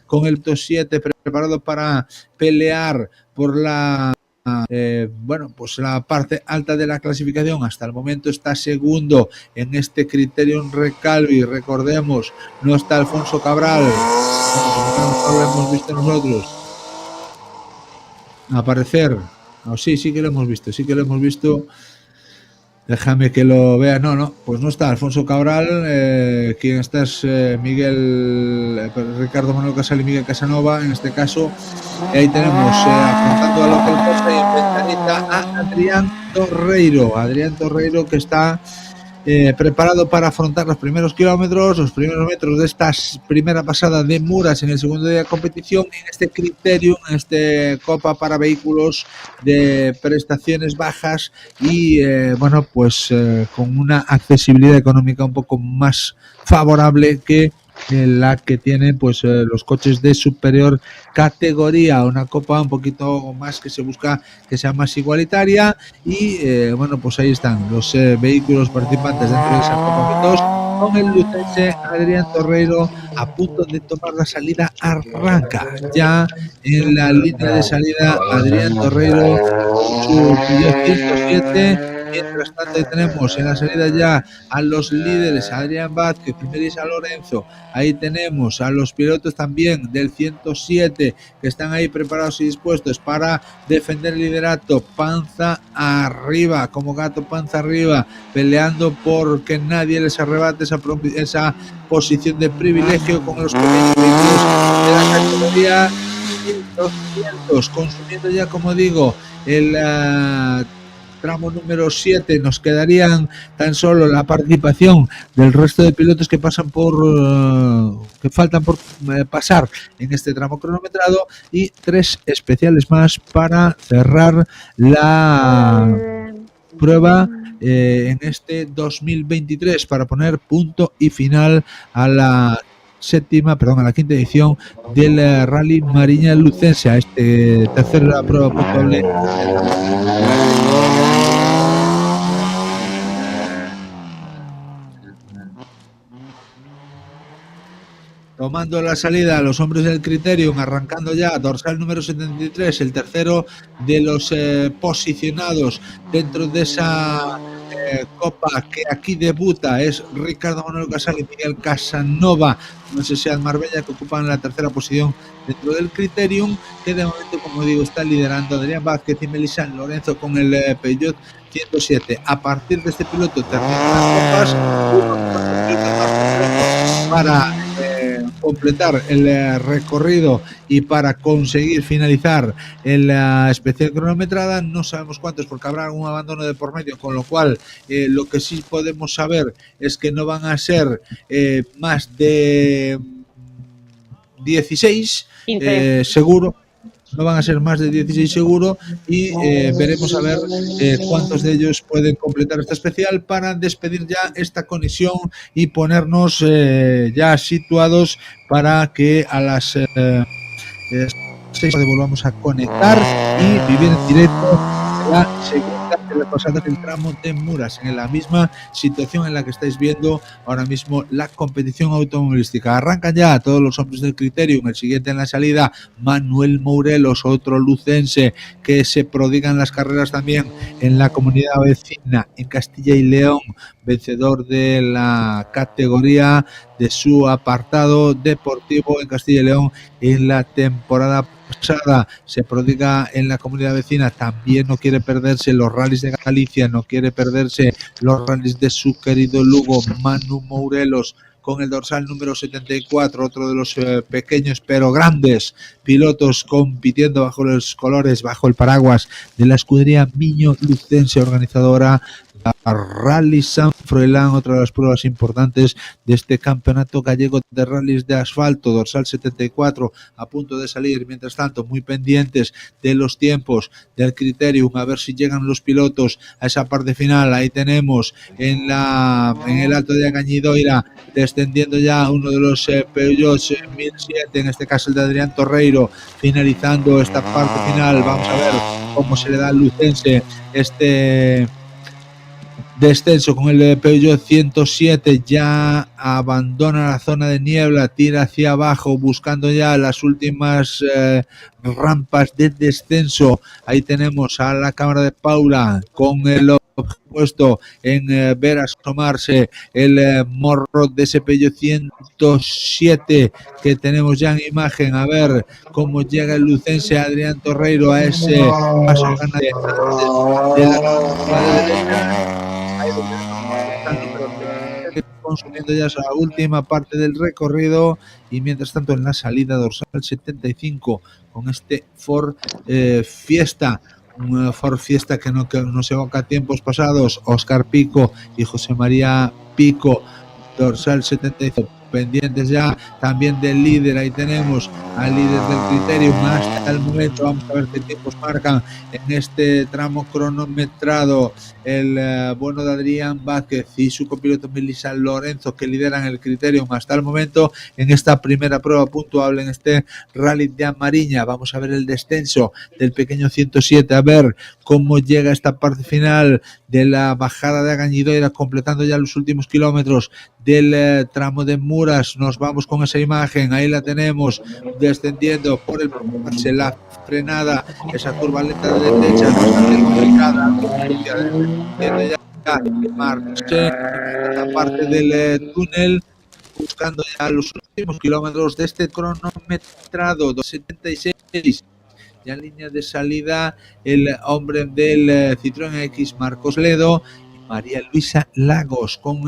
con el 7 preparado para pelear por la bueno pues la parte alta de la clasificación. Hasta el momento está segundo en este Criterium Recalvi. Recordemos, no está Alfonso Cabral, no lo hemos visto nosotros aparecer. Sí que lo hemos visto, déjame que lo vea. No, pues no está Alfonso Cabral. Quien está es Ricardo Manuel Casal y Miguel Casanova en este caso. Ahí tenemos afrontando a Opel Corsa y en ventanita a Adrián Torreiro, que está preparado para afrontar los primeros kilómetros, los primeros metros de esta primera pasada de Muras en el segundo día de competición, en este Criterium, en este Copa para vehículos de prestaciones bajas y bueno pues con una accesibilidad económica un poco más favorable que la que tienen pues los coches de superior categoría. Una copa un poquito más que se busca que sea más igualitaria y bueno pues ahí están los vehículos participantes dentro de esa Copa 2, con el lucense Adrián Torreiro a punto de tomar la salida. Arranca ya en la línea de salida Adrián Torreiro, su 107. Mientras tanto tenemos en la salida ya a los líderes, a Adrián Vázquez, Primerisa Lorenzo. Ahí tenemos a los pilotos también del 107 que están ahí preparados y dispuestos para defender el liderato, panza arriba, como gato panza arriba, peleando por que nadie les arrebate esa posición de privilegio con los pequeños vehículos de la categoría 200, consumiendo ya, como digo, el tramo número 7 nos quedarían tan solo la participación del resto de pilotos que pasan que faltan por pasar en este tramo cronometrado y 3 especiales más para cerrar la prueba en este 2023, para poner punto y final a la quinta edición del Rally Mariña Lucense, a este tercera prueba puntuable. Tomando la salida a los hombres del Criterium, arrancando ya dorsal número 73, el tercero de los posicionados dentro de esa copa que aquí debuta es Ricardo Manuel Casal y Miguel Casanova, no sé si Marbella, que ocupan la tercera posición dentro del Criterium, que de momento, como digo, está liderando Adrián Vázquez y Melissa Lorenzo con el Peugeot 107. A partir de este piloto terminan las copas para completar el recorrido y para conseguir finalizar en la especial cronometrada. No sabemos cuántos, porque habrá algún abandono de por medio, con lo cual lo que sí podemos saber es que no van a ser más de 16 seguro. No van a ser más de 16 seguro, y veremos a ver cuántos de ellos pueden completar esta especial para despedir ya esta conexión y ponernos ya situados para que a las 6 volvamos a conectar y vivir en directo la segunda de las pasadas del tramo de Muras, en la misma situación en la que estáis viendo ahora mismo la competición automovilística. Arrancan ya todos los hombres del Criterium. El siguiente en la salida, Manuel Mourelos, otro lucense que se prodiga en las carreras también en la comunidad vecina, en Castilla y León, vencedor de la categoría de su apartado deportivo en Castilla y León en la temporada pasada. Se prodiga en la comunidad vecina, también no quiere perderse los rallies de Galicia, no quiere perderse los rallies de su querido Lugo. Manu Mourelos con el dorsal número 74, otro de los pequeños pero grandes pilotos compitiendo bajo los colores, bajo el paraguas de la escudería Miño Lucense, organizadora Rally San Froilán, otra de las pruebas importantes de este campeonato gallego de rallies de asfalto. Dorsal 74 a punto de salir. Mientras tanto, muy pendientes de los tiempos del Criterium, a ver si llegan los pilotos a esa parte final. Ahí tenemos en el Alto de Agañidoira descendiendo ya uno de los Peugeot 1007, en este caso el de Adrián Torreiro, finalizando esta parte final. Vamos a ver cómo se le da al lucense este descenso con el Peugeot 107. Ya abandona la zona de niebla, tira hacia abajo buscando ya las últimas rampas de descenso. Ahí tenemos a la cámara de Paula con el puesto en ver asomarse el morro de ese Peugeot 107 que tenemos ya en imagen. A ver cómo llega el lucense Adrián Torreiro a ese paso ganadero de la derecha. Consumiendo ya esa última parte del recorrido, y mientras tanto en la salida dorsal 75 con este Ford Fiesta, un Ford Fiesta que nos evoca tiempos pasados. Óscar Pico y José María Pico, dorsal 75, pendientes ya también del líder. Ahí tenemos al líder del Criterium hasta el momento. Vamos a ver qué tiempos marcan en este tramo cronometrado el bueno de Adrián Vázquez y su copiloto Melissa Lorenzo, que lideran el Criterium hasta el momento en esta primera prueba puntuable en este Rally de Amariña. Vamos a ver el descenso del pequeño 107, a ver cómo llega esta parte final de la bajada de Agañidoira, completando ya los últimos kilómetros del tramo de Muras. Nos vamos con esa imagen, ahí la tenemos descendiendo por la frenada, esa curva lenta de derecha bastante complicada, ya marche esta parte del túnel, buscando ya los últimos kilómetros de este cronometrado 276. Ya en línea de salida el hombre del Citroën X, Marcos Ledo, María Luisa Lagos con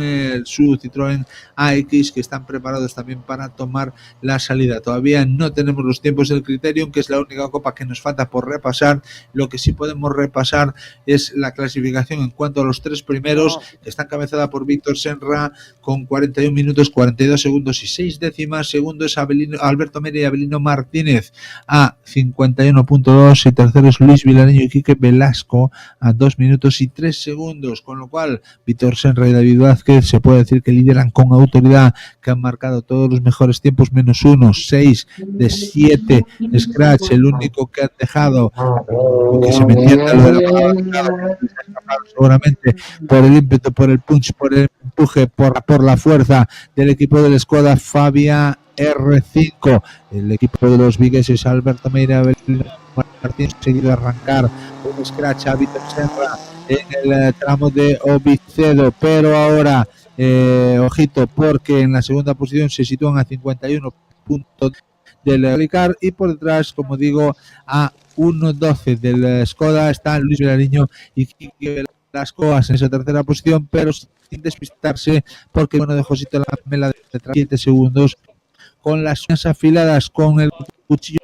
su Citroën AX, que están preparados también para tomar la salida. Todavía no tenemos los tiempos del Criterium, que es la única copa que nos falta por repasar. Lo que sí podemos repasar es la clasificación en cuanto a los tres primeros, que está encabezada por Víctor Senra con 41 minutos, 42 segundos y 6 décimas. Segundo es Alberto Mera y Abelino Martínez a 51.2, y tercero es Luis Vilariño y Quique Velasco a 2 minutos y 3 segundos, con lo cual Víctor Senra y David Vázquez se puede decir que lideran con autoridad, que han marcado todos los mejores tiempos menos uno, 6 de 7 Scratch, el único que han dejado, que se metía en lo de la palabra, seguramente por el ímpetu, por el punch, por el empuje, por la fuerza del equipo del Skoda Fabia R5. El equipo de los vigueses, Alberto Meira, Martín, seguido de arrancar un Scratch a Víctor Senra en el tramo de Obicedo, pero ahora ojito, porque en la segunda posición se sitúan a 51 puntos del Ricard, y por detrás, como digo, a 1.12 del Skoda está Luis Vilariño y Quique Velasco en esa tercera posición, pero sin despistarse, porque bueno de Josito Lamela detrás 7 segundos, con las uñas afiladas, con el cuchillo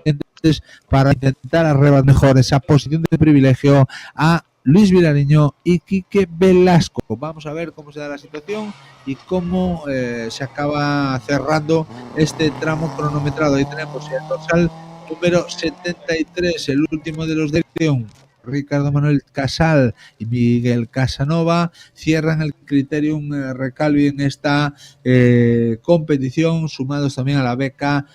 para intentar arrebatar mejor esa posición de privilegio a Luis Vilariño y Quique Velasco. Vamos a ver cómo se da la situación y cómo se acaba cerrando este tramo cronometrado. Ahí tenemos el dorsal número 73, el último de los de León, Ricardo Manuel Casal y Miguel Casanova, cierran el Criterium Recalvi en esta competición, sumados también a la beca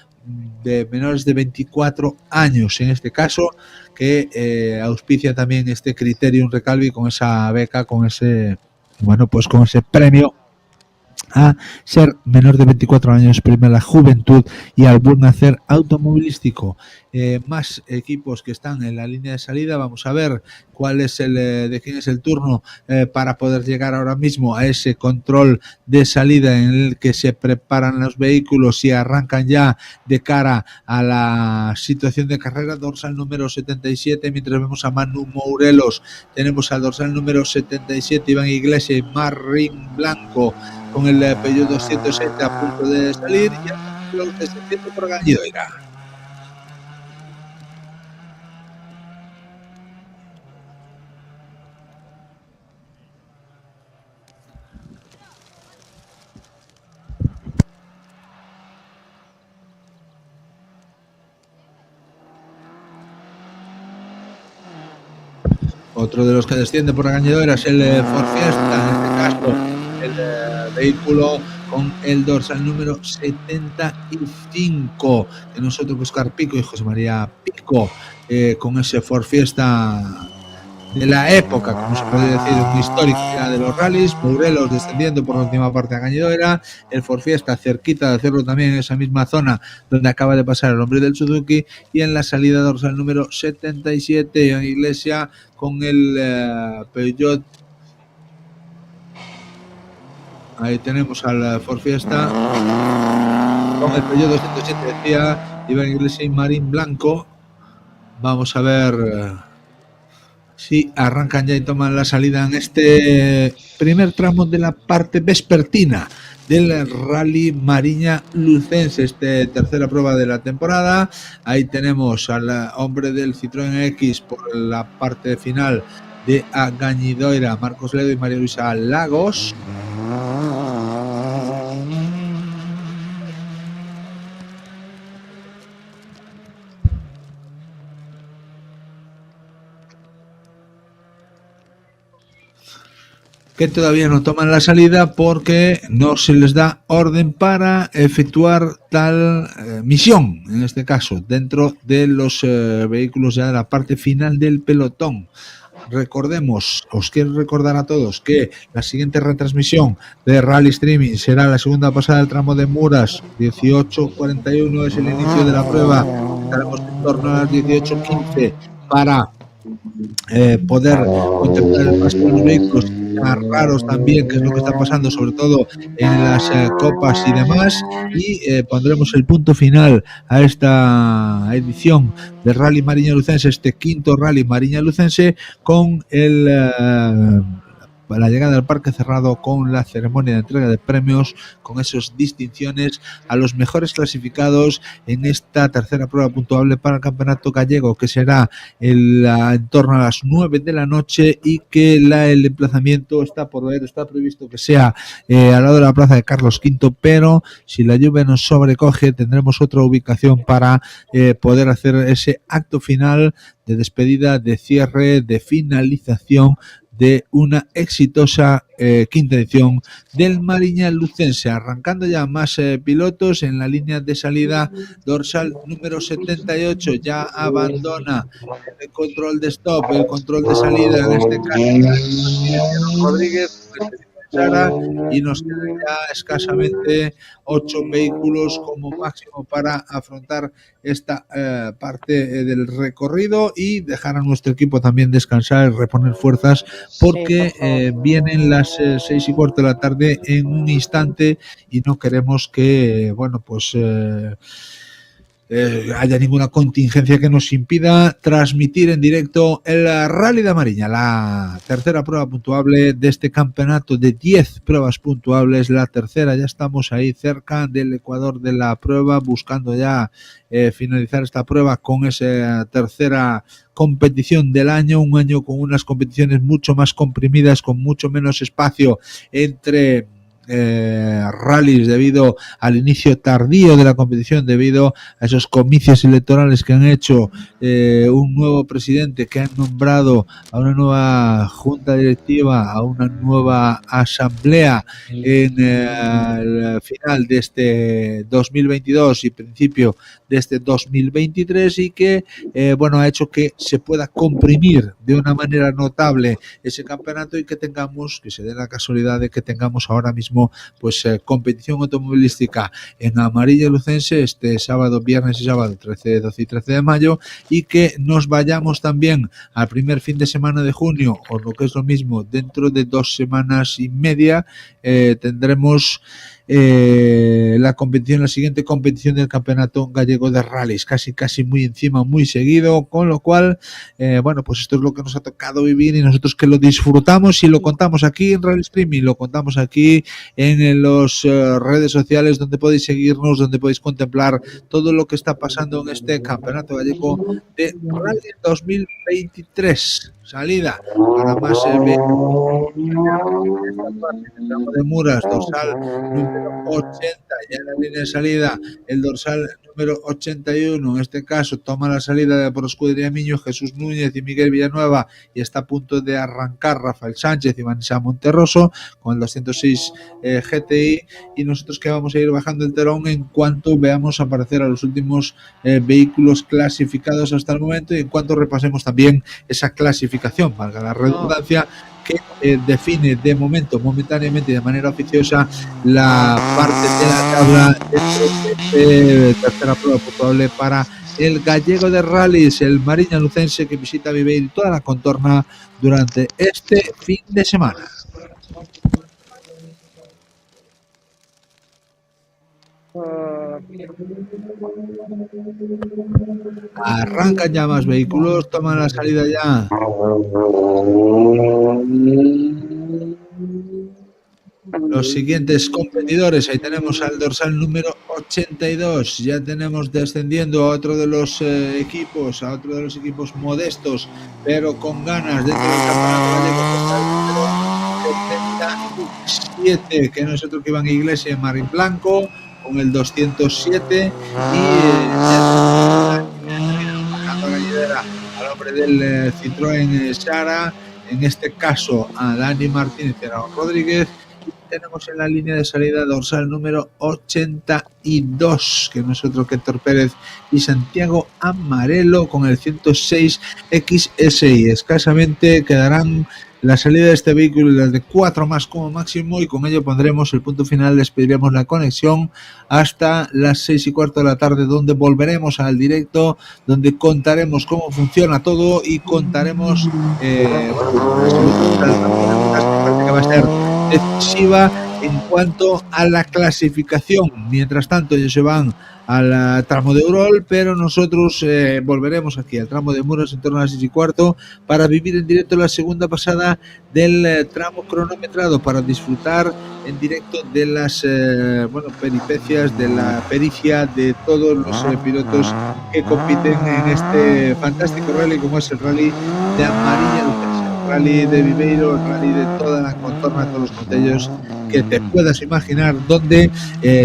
de menores de 24 años, en este caso, que auspicia también este Criterium Recalvi con esa beca, con ese, bueno, pues con ese premio a ser menor de 24 años, prima la juventud y al buen hacer automovilístico. Más equipos que están en la línea de salida. Vamos a ver cuál es de quién es el turno para poder llegar ahora mismo a ese control de salida en el que se preparan los vehículos y arrancan ya de cara a la situación de carrera. Dorsal número 77, mientras vemos a Manu Mourelos, tenemos al dorsal número 77 Iván Iglesias y Marín Blanco con el Peugeot 207 a punto de salir, y a los descendientes por Gallidoira. Otro de los que desciende por Gañadora es el Ford Fiesta, en este caso el vehículo con el dorsal número 75 de nosotros, Oscar Pico y José María Pico, con ese Ford Fiesta de la época, como se puede decir, un histórico de los rallies. Mourelos descendiendo por la última parte a Gañadora, el Ford Fiesta cerquita de hacerlo también en esa misma zona donde acaba de pasar el hombre del Suzuki, y en la salida dorsal número 77 en Iglesia con el Peugeot. Ahí tenemos al Ford Fiesta con el Peugeot 207, decía Iván Iglesias y Marín Blanco. Vamos a ver si arrancan ya y toman la salida en este primer tramo de la parte vespertina del Rally Mariña Lucense, tercera prueba de la temporada. Ahí tenemos al hombre del Citroën X por la parte final de Gañidoira, Marcos Ledo y María Luisa Lagos. Que todavía no toman la salida porque no se les da orden para efectuar tal misión, en este caso, dentro de los vehículos ya de la parte final del pelotón. Recordemos, os quiero recordar a todos que la siguiente retransmisión de Rally Streaming será la segunda pasada del tramo de Muras, 18:41 es el inicio de la prueba, estaremos en torno a las 18:15 para poder contemplar el paso de los vehículos raros también, que es lo que está pasando sobre todo en las copas y demás, y pondremos el punto final a esta edición del Rally Mariña Lucense, este quinto Rally Mariña Lucense, con el la llegada al parque cerrado con la ceremonia de entrega de premios, con esas distinciones a los mejores clasificados en esta tercera prueba puntuable para el campeonato gallego, que será en torno a las 9 de la noche y que el emplazamiento está previsto que sea al lado de la plaza de Carlos V, pero si la lluvia nos sobrecoge tendremos otra ubicación para poder hacer ese acto final de despedida, de cierre, de finalización de una exitosa quinta edición del Mariña Lucense. Arrancando ya más pilotos en la línea de salida, dorsal número 78 ya abandona el control de stop, el control de salida, en este caso Rodríguez Sara, y nos quedan ya escasamente 8 vehículos como máximo para afrontar esta parte del recorrido y dejar a nuestro equipo también descansar y reponer fuerzas, porque vienen las 6:15 de la tarde en un instante y no queremos que haya ninguna contingencia que nos impida transmitir en directo el Rally de Mariña, la tercera prueba puntuable de este campeonato de 10 pruebas puntuables. La tercera, ya estamos ahí cerca del ecuador de la prueba, buscando ya finalizar esta prueba con esa tercera competición del año, un año con unas competiciones mucho más comprimidas, con mucho menos espacio entre rallies debido al inicio tardío de la competición, debido a esos comicios electorales que han hecho, un nuevo presidente, que han nombrado a una nueva junta directiva, a una nueva asamblea en el final de este 2022 y principio de este 2023, y que ha hecho que se pueda comprimir de una manera notable ese campeonato y que se dé la casualidad de que tengamos ahora mismo competición automovilística en Mariña Lucense este sábado, viernes y sábado 13, 12 y 13 de mayo, y que nos vayamos también al primer fin de semana de junio, o lo que es lo mismo, dentro de 2 semanas y media tendremos la siguiente competición del campeonato gallego de rallies, casi muy encima, muy seguido, con lo cual esto es lo que nos ha tocado vivir, y nosotros que lo disfrutamos y lo contamos aquí en Rally Streaming, lo contamos aquí en las redes sociales, donde podéis seguirnos, donde podéis contemplar todo lo que está pasando en este campeonato gallego de Rally 2023. Salida para más de Muras, dorsal número 80, ya en la línea de salida el dorsal número 81, en este caso toma la salida por Escudería Miño, Jesús Núñez y Miguel Villanueva, y está a punto de arrancar Rafael Sánchez y Vanessa Monterroso con el 206 GTI, y nosotros que vamos a ir bajando el telón en cuanto veamos aparecer a los últimos vehículos clasificados hasta el momento, y en cuanto repasemos también esa clasificación, valga la redundancia, que define momentáneamente y de manera oficiosa la parte de la tabla de tercera prueba puntuable para el gallego de rallies, el Mariña Lucense, que visita Viveiro y toda la contorna durante este fin de semana. Arrancan ya más vehículos, toman la salida ya. Los siguientes competidores, ahí tenemos al dorsal número 82, ya tenemos descendiendo a otro de los equipos, modestos, pero con ganas dentro del campeonato gallego, 77, que no es otro que Iván Iglesias, Marín Blanco, con el 207, y bajando la gallinera al hombre del Citroën Sara, en este caso a Dani Martínez y a Rodríguez. Tenemos en la línea de salida dorsal número 82, que no es otro que Héctor Pérez y Santiago Amarelo, con el 106 XSI. Escasamente quedarán la salida de este vehículo y las de 4 más como máximo, y con ello pondremos el punto final, despediremos la conexión hasta las 6:15 de la tarde, donde volveremos al directo, donde contaremos cómo funciona todo y contaremos que va a ser decisiva En cuanto a la clasificación, mientras tanto ellos se van al tramo de Eurol, pero nosotros volveremos aquí al tramo de Muros en torno a las 6:15 para vivir en directo la segunda pasada del tramo cronometrado, para disfrutar en directo de las peripecias, de la pericia de todos los pilotos que compiten en este fantástico rally como es el rally de Mariña Lucense, el rally de Viveiro, el rally de toda la contorna, todos los concellos que te puedas imaginar, donde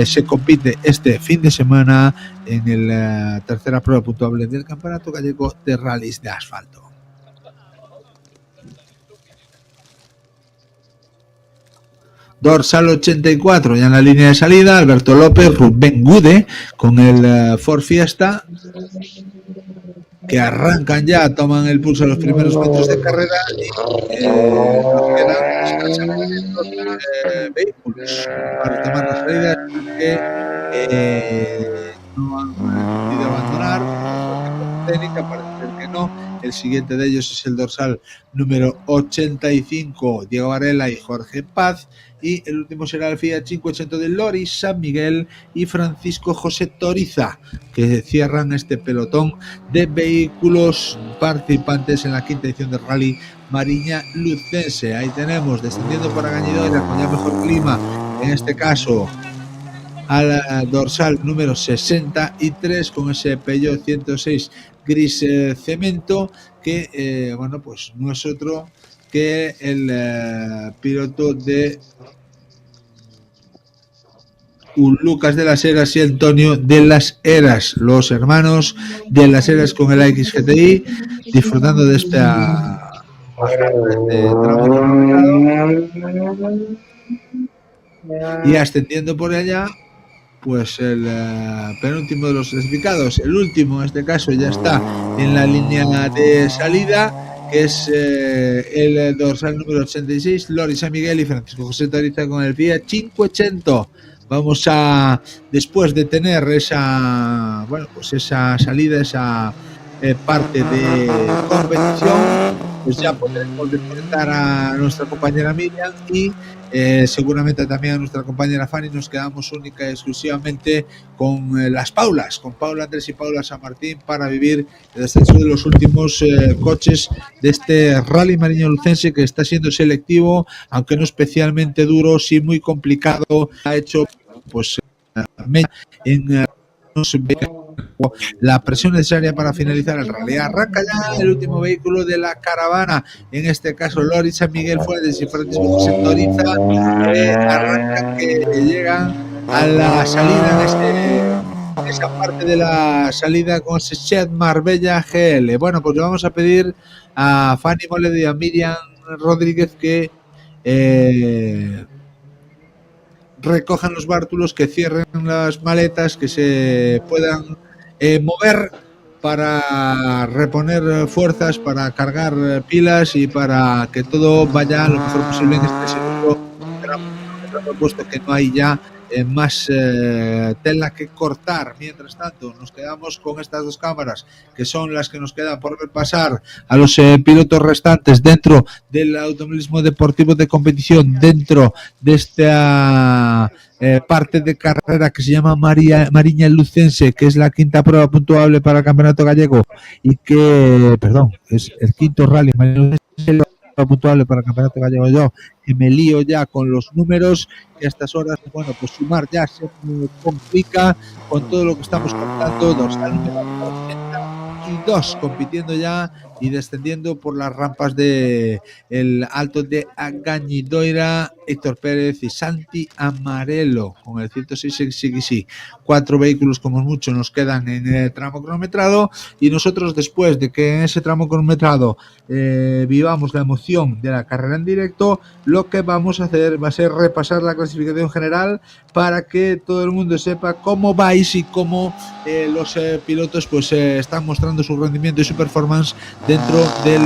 se compite este fin de semana en la tercera prueba puntuable del Campeonato Gallego de Rallys de Asfalto. Dorsal 84 ya en la línea de salida, Alberto López, Rubén Gude con el Ford Fiesta, que arrancan ya, toman el pulso a los primeros metros de carrera y nos quedan escasamente dos vehículos para tomar la salida que no han decidido abandonar por técnica, parece ser que no. El siguiente de ellos es el dorsal número 85, Diego Varela y Jorge Paz, y el último será el Fiat 580 de Loris San Miguel y Francisco José Toriza, que cierran este pelotón de vehículos participantes en la quinta edición del Rally Mariña Lucense. Ahí tenemos, descendiendo por Agañidoira con ya mejor clima, en este caso al dorsal número 63 con ese Peugeot 106 gris cemento, que pues no es otro que el piloto de Lucas de las Heras y Antonio de las Heras, los hermanos de las Heras con el AX GTI, disfrutando de esta tramo y ascendiendo por allá, pues el penúltimo de los clasificados, el último en este caso, ya está en la línea de salida, que es el dorsal número 86, Loris San Miguel y Francisco José Toriza con el Fiat 580. Vamos a, después de tener esa salida, esa parte de competición, pues ya podremos despertar a nuestra compañera Miriam y seguramente también a nuestra compañera Fanny. Nos quedamos única y exclusivamente con las Paulas, con Paula Andrés y Paula San Martín, para vivir el descenso de los últimos coches de este Rally Mariña Lucense, que está siendo selectivo, aunque no especialmente duro, sí muy complicado. Ha hecho pues en la presión necesaria para finalizar el rally. Arranca ya el último vehículo de la caravana, en este caso Loris San Miguel Fuentes y Francisco José Toriza, arrancan, que llegan a la salida en esa parte de la salida con ese Shed Marbella GL. Bueno, pues le vamos a pedir a Fanny Moledo y a Miriam Rodríguez que recojan los bártulos, que cierren las maletas, que se puedan mover para reponer fuerzas, para cargar pilas y para que todo vaya lo mejor posible en este segundo tramo, puesto que no hay ya más tela que cortar. Mientras tanto, nos quedamos con estas dos cámaras, que son las que nos quedan por ver pasar a los pilotos restantes dentro del automovilismo deportivo de competición, dentro de esta parte de carrera que se llama Mariña Lucense, que es la quinta prueba puntuable para el Campeonato Gallego y que, es el quinto Rally Mariña Lucense puntuable para el Campeonato Gallego. Yo que me lío ya con los números, que a estas horas, pues sumar ya se me complica con todo lo que estamos contando. Dorsal número 82 compitiendo ya y descendiendo por las rampas de el Alto de Agañidoira, Héctor Pérez y Santi Amarelo con el 106 XXI. 4 vehículos como mucho nos quedan en el tramo cronometrado, y nosotros, después de que en ese tramo cronometrado vivamos la emoción de la carrera en directo, lo que vamos a hacer va a ser repasar la clasificación general para que todo el mundo sepa cómo vais y cómo los pilotos pues están mostrando su rendimiento y su performance dentro del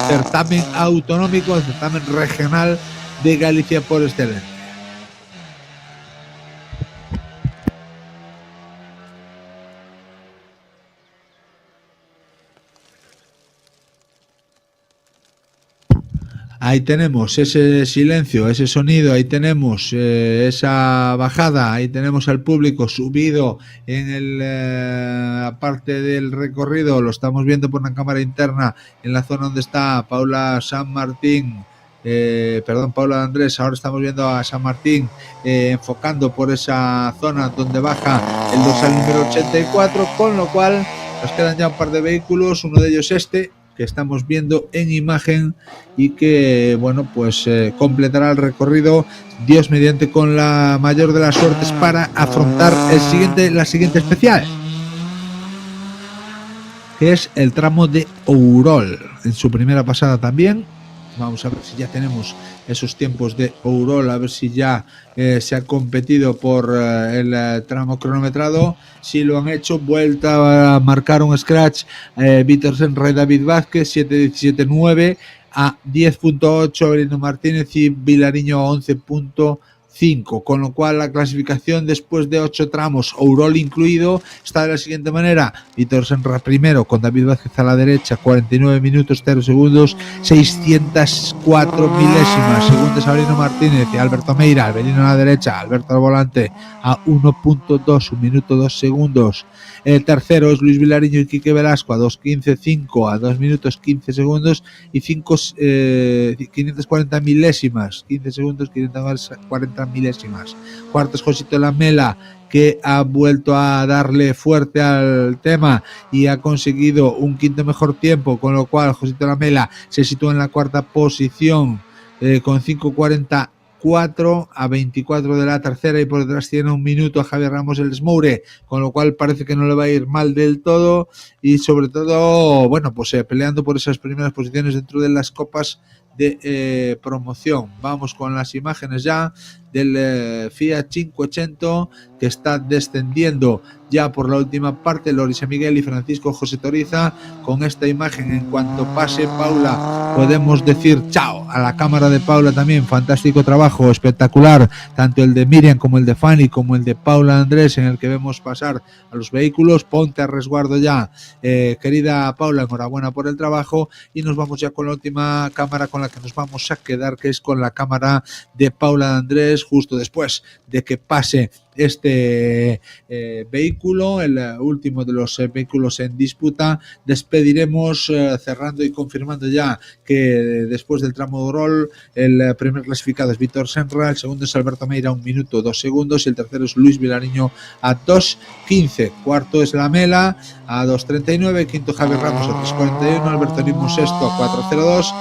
certamen autonómico, el certamen regional de Galicia por excelencia. Ahí tenemos ese silencio, ese sonido, ahí tenemos esa bajada, ahí tenemos al público subido en la parte del recorrido, lo estamos viendo por una cámara interna en la zona donde está Paula San Martín, Paula Andrés. Ahora estamos viendo a San Martín enfocando por esa zona donde baja el dorsal número 84, con lo cual nos quedan ya un par de vehículos, uno de ellos que estamos viendo en imagen y que, bueno, pues completará el recorrido, Dios mediante, con la mayor de las suertes para afrontar la siguiente especial, que es el tramo de Ourol. En su primera pasada también. Vamos a ver si ya tenemos esos tiempos de Ourol, a ver si ya se ha competido por el tramo cronometrado. Si lo han hecho, vuelta a marcar un scratch Víctor Senra y David Vázquez, 7.17.9 a 10.8 Avelino Martínez y Vilariño 11.5, con lo cual la clasificación después de 8 tramos, Ourol incluido, está de la siguiente manera: Víctor Senra primero con David Vázquez a la derecha, 49 minutos 0 segundos 604 milésimas. Segundo es Avelino Martínez y Alberto Meira, Avelino a la derecha, Alberto al volante a 1.2, 1 minuto 2 segundos. El tercero es Luis Vilariño y Quique Velasco a 2.15.5 a 2 minutos 15 segundos y 540 milésimas, 15 segundos 540 milésimas. Cuarto es Josito Lamela, que ha vuelto a darle fuerte al tema y ha conseguido un quinto mejor tiempo, con lo cual Josito Lamela se sitúa en la cuarta posición con 5.44 a 24 de la tercera, y por detrás tiene 1 minuto a Javier Ramos el Smoure, con lo cual parece que no le va a ir mal del todo, y sobre todo, bueno, pues peleando por esas primeras posiciones dentro de las copas de promoción. Vamos con las imágenes ya del Fiat 500, que está descendiendo ya por la última parte Loris Miguel y Francisco José Toriza. Con esta imagen, en cuanto pase Paula, podemos decir chao a la cámara de Paula también. Fantástico trabajo, espectacular, tanto el de Miriam como el de Fanny como el de Paula Andrés, en el que vemos pasar a los vehículos. Ponte a resguardo ya, querida Paula, enhorabuena por el trabajo, y nos vamos ya con la última cámara con la que nos vamos a quedar, que es con la cámara de Paula Andrés, justo después de que pase este vehículo, el último de los vehículos en disputa. Despediremos cerrando y confirmando ya que después del tramo de Ourol, el primer clasificado es Víctor Senra, el segundo es Alberto Meira 1 minuto 2 segundos y el tercero es Luis Vilariño a 2.15. Cuarto es Lamela a 2.39, quinto Javier Ramos a 3.41, Alberto Nismo sexto a 4.02,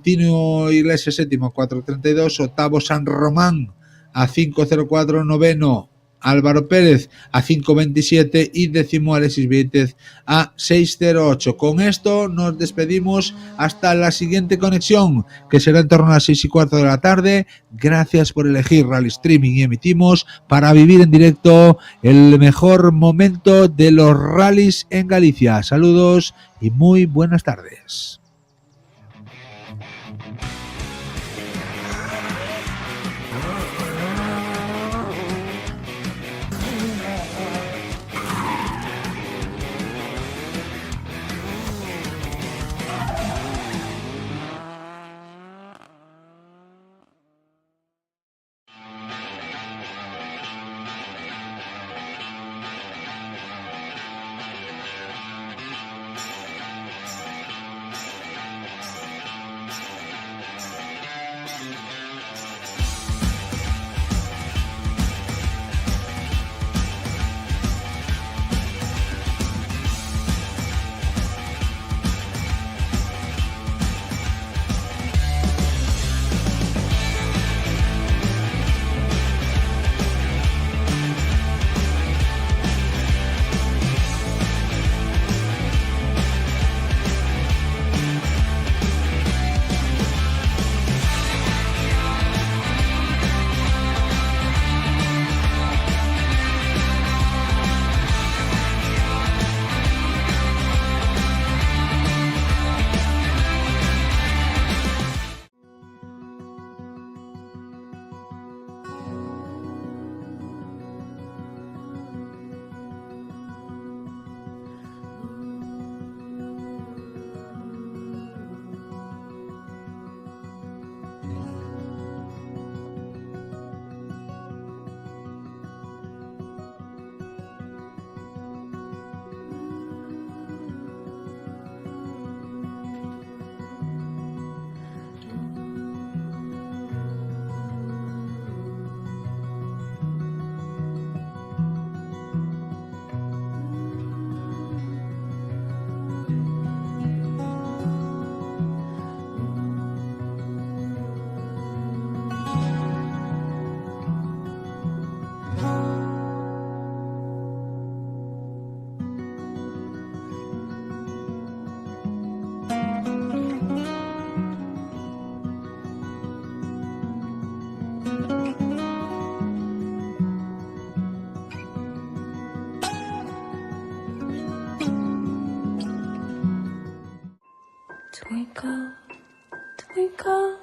Tino Iglesias séptimo a 4.32, octavo San Román a 5.04, noveno Álvaro Pérez a 5.27 y décimo Alexis Vítez a 6.08. Con esto nos despedimos hasta la siguiente conexión, que será en torno a las 6:15 de la tarde. Gracias por elegir Rally Streaming y Emitimos para vivir en directo el mejor momento de los rallies en Galicia. Saludos y muy buenas tardes. Twinkle, twinkle,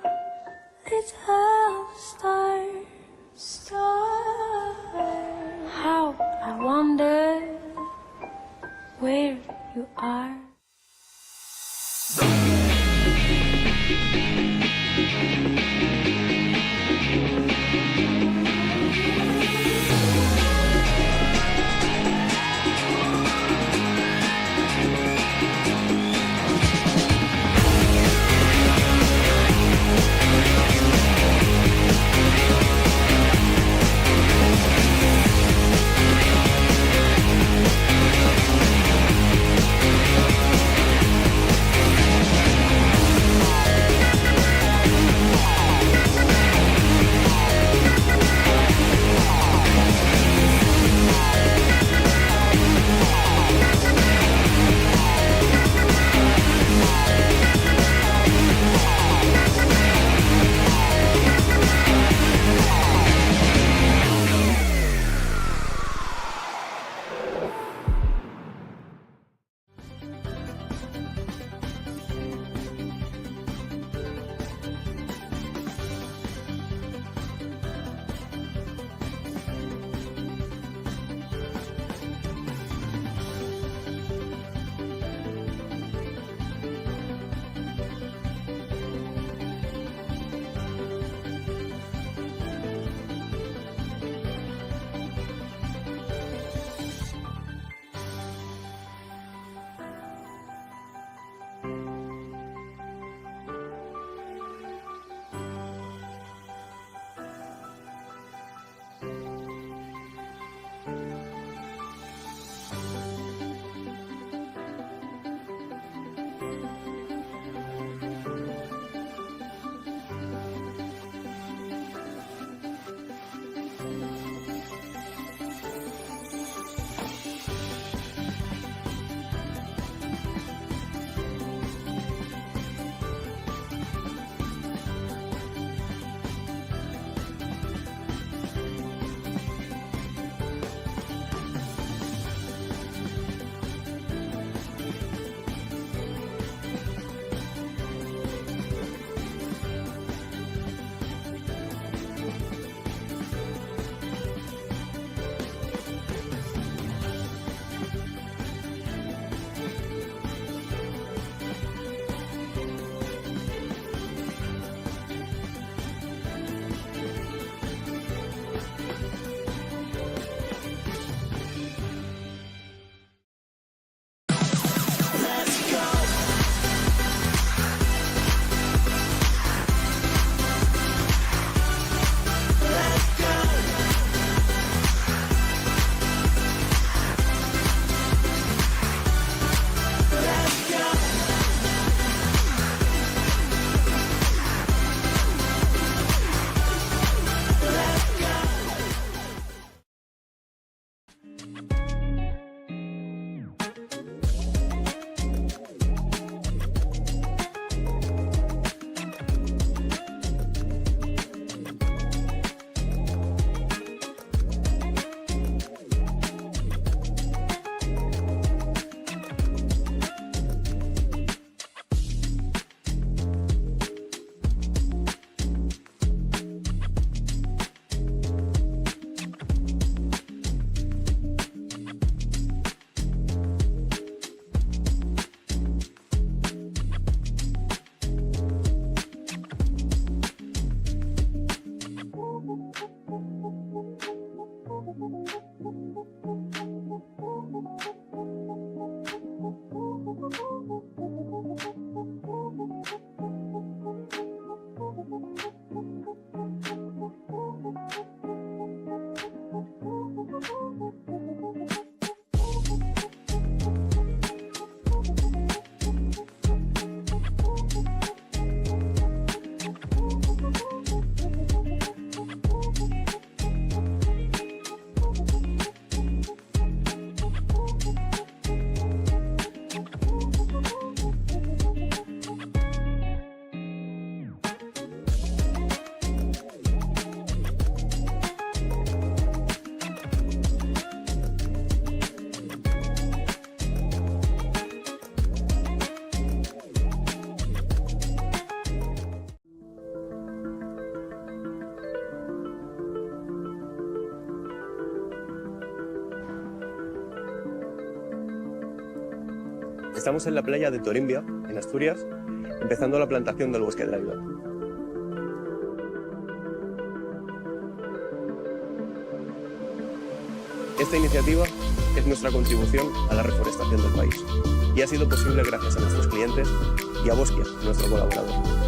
little star, star. How I wonder where you are. Estamos en la playa de Torimbia, en Asturias, empezando la plantación del bosque de la vida. Esta iniciativa es nuestra contribución a la reforestación del país y ha sido posible gracias a nuestros clientes y a Bosquia, nuestro colaborador.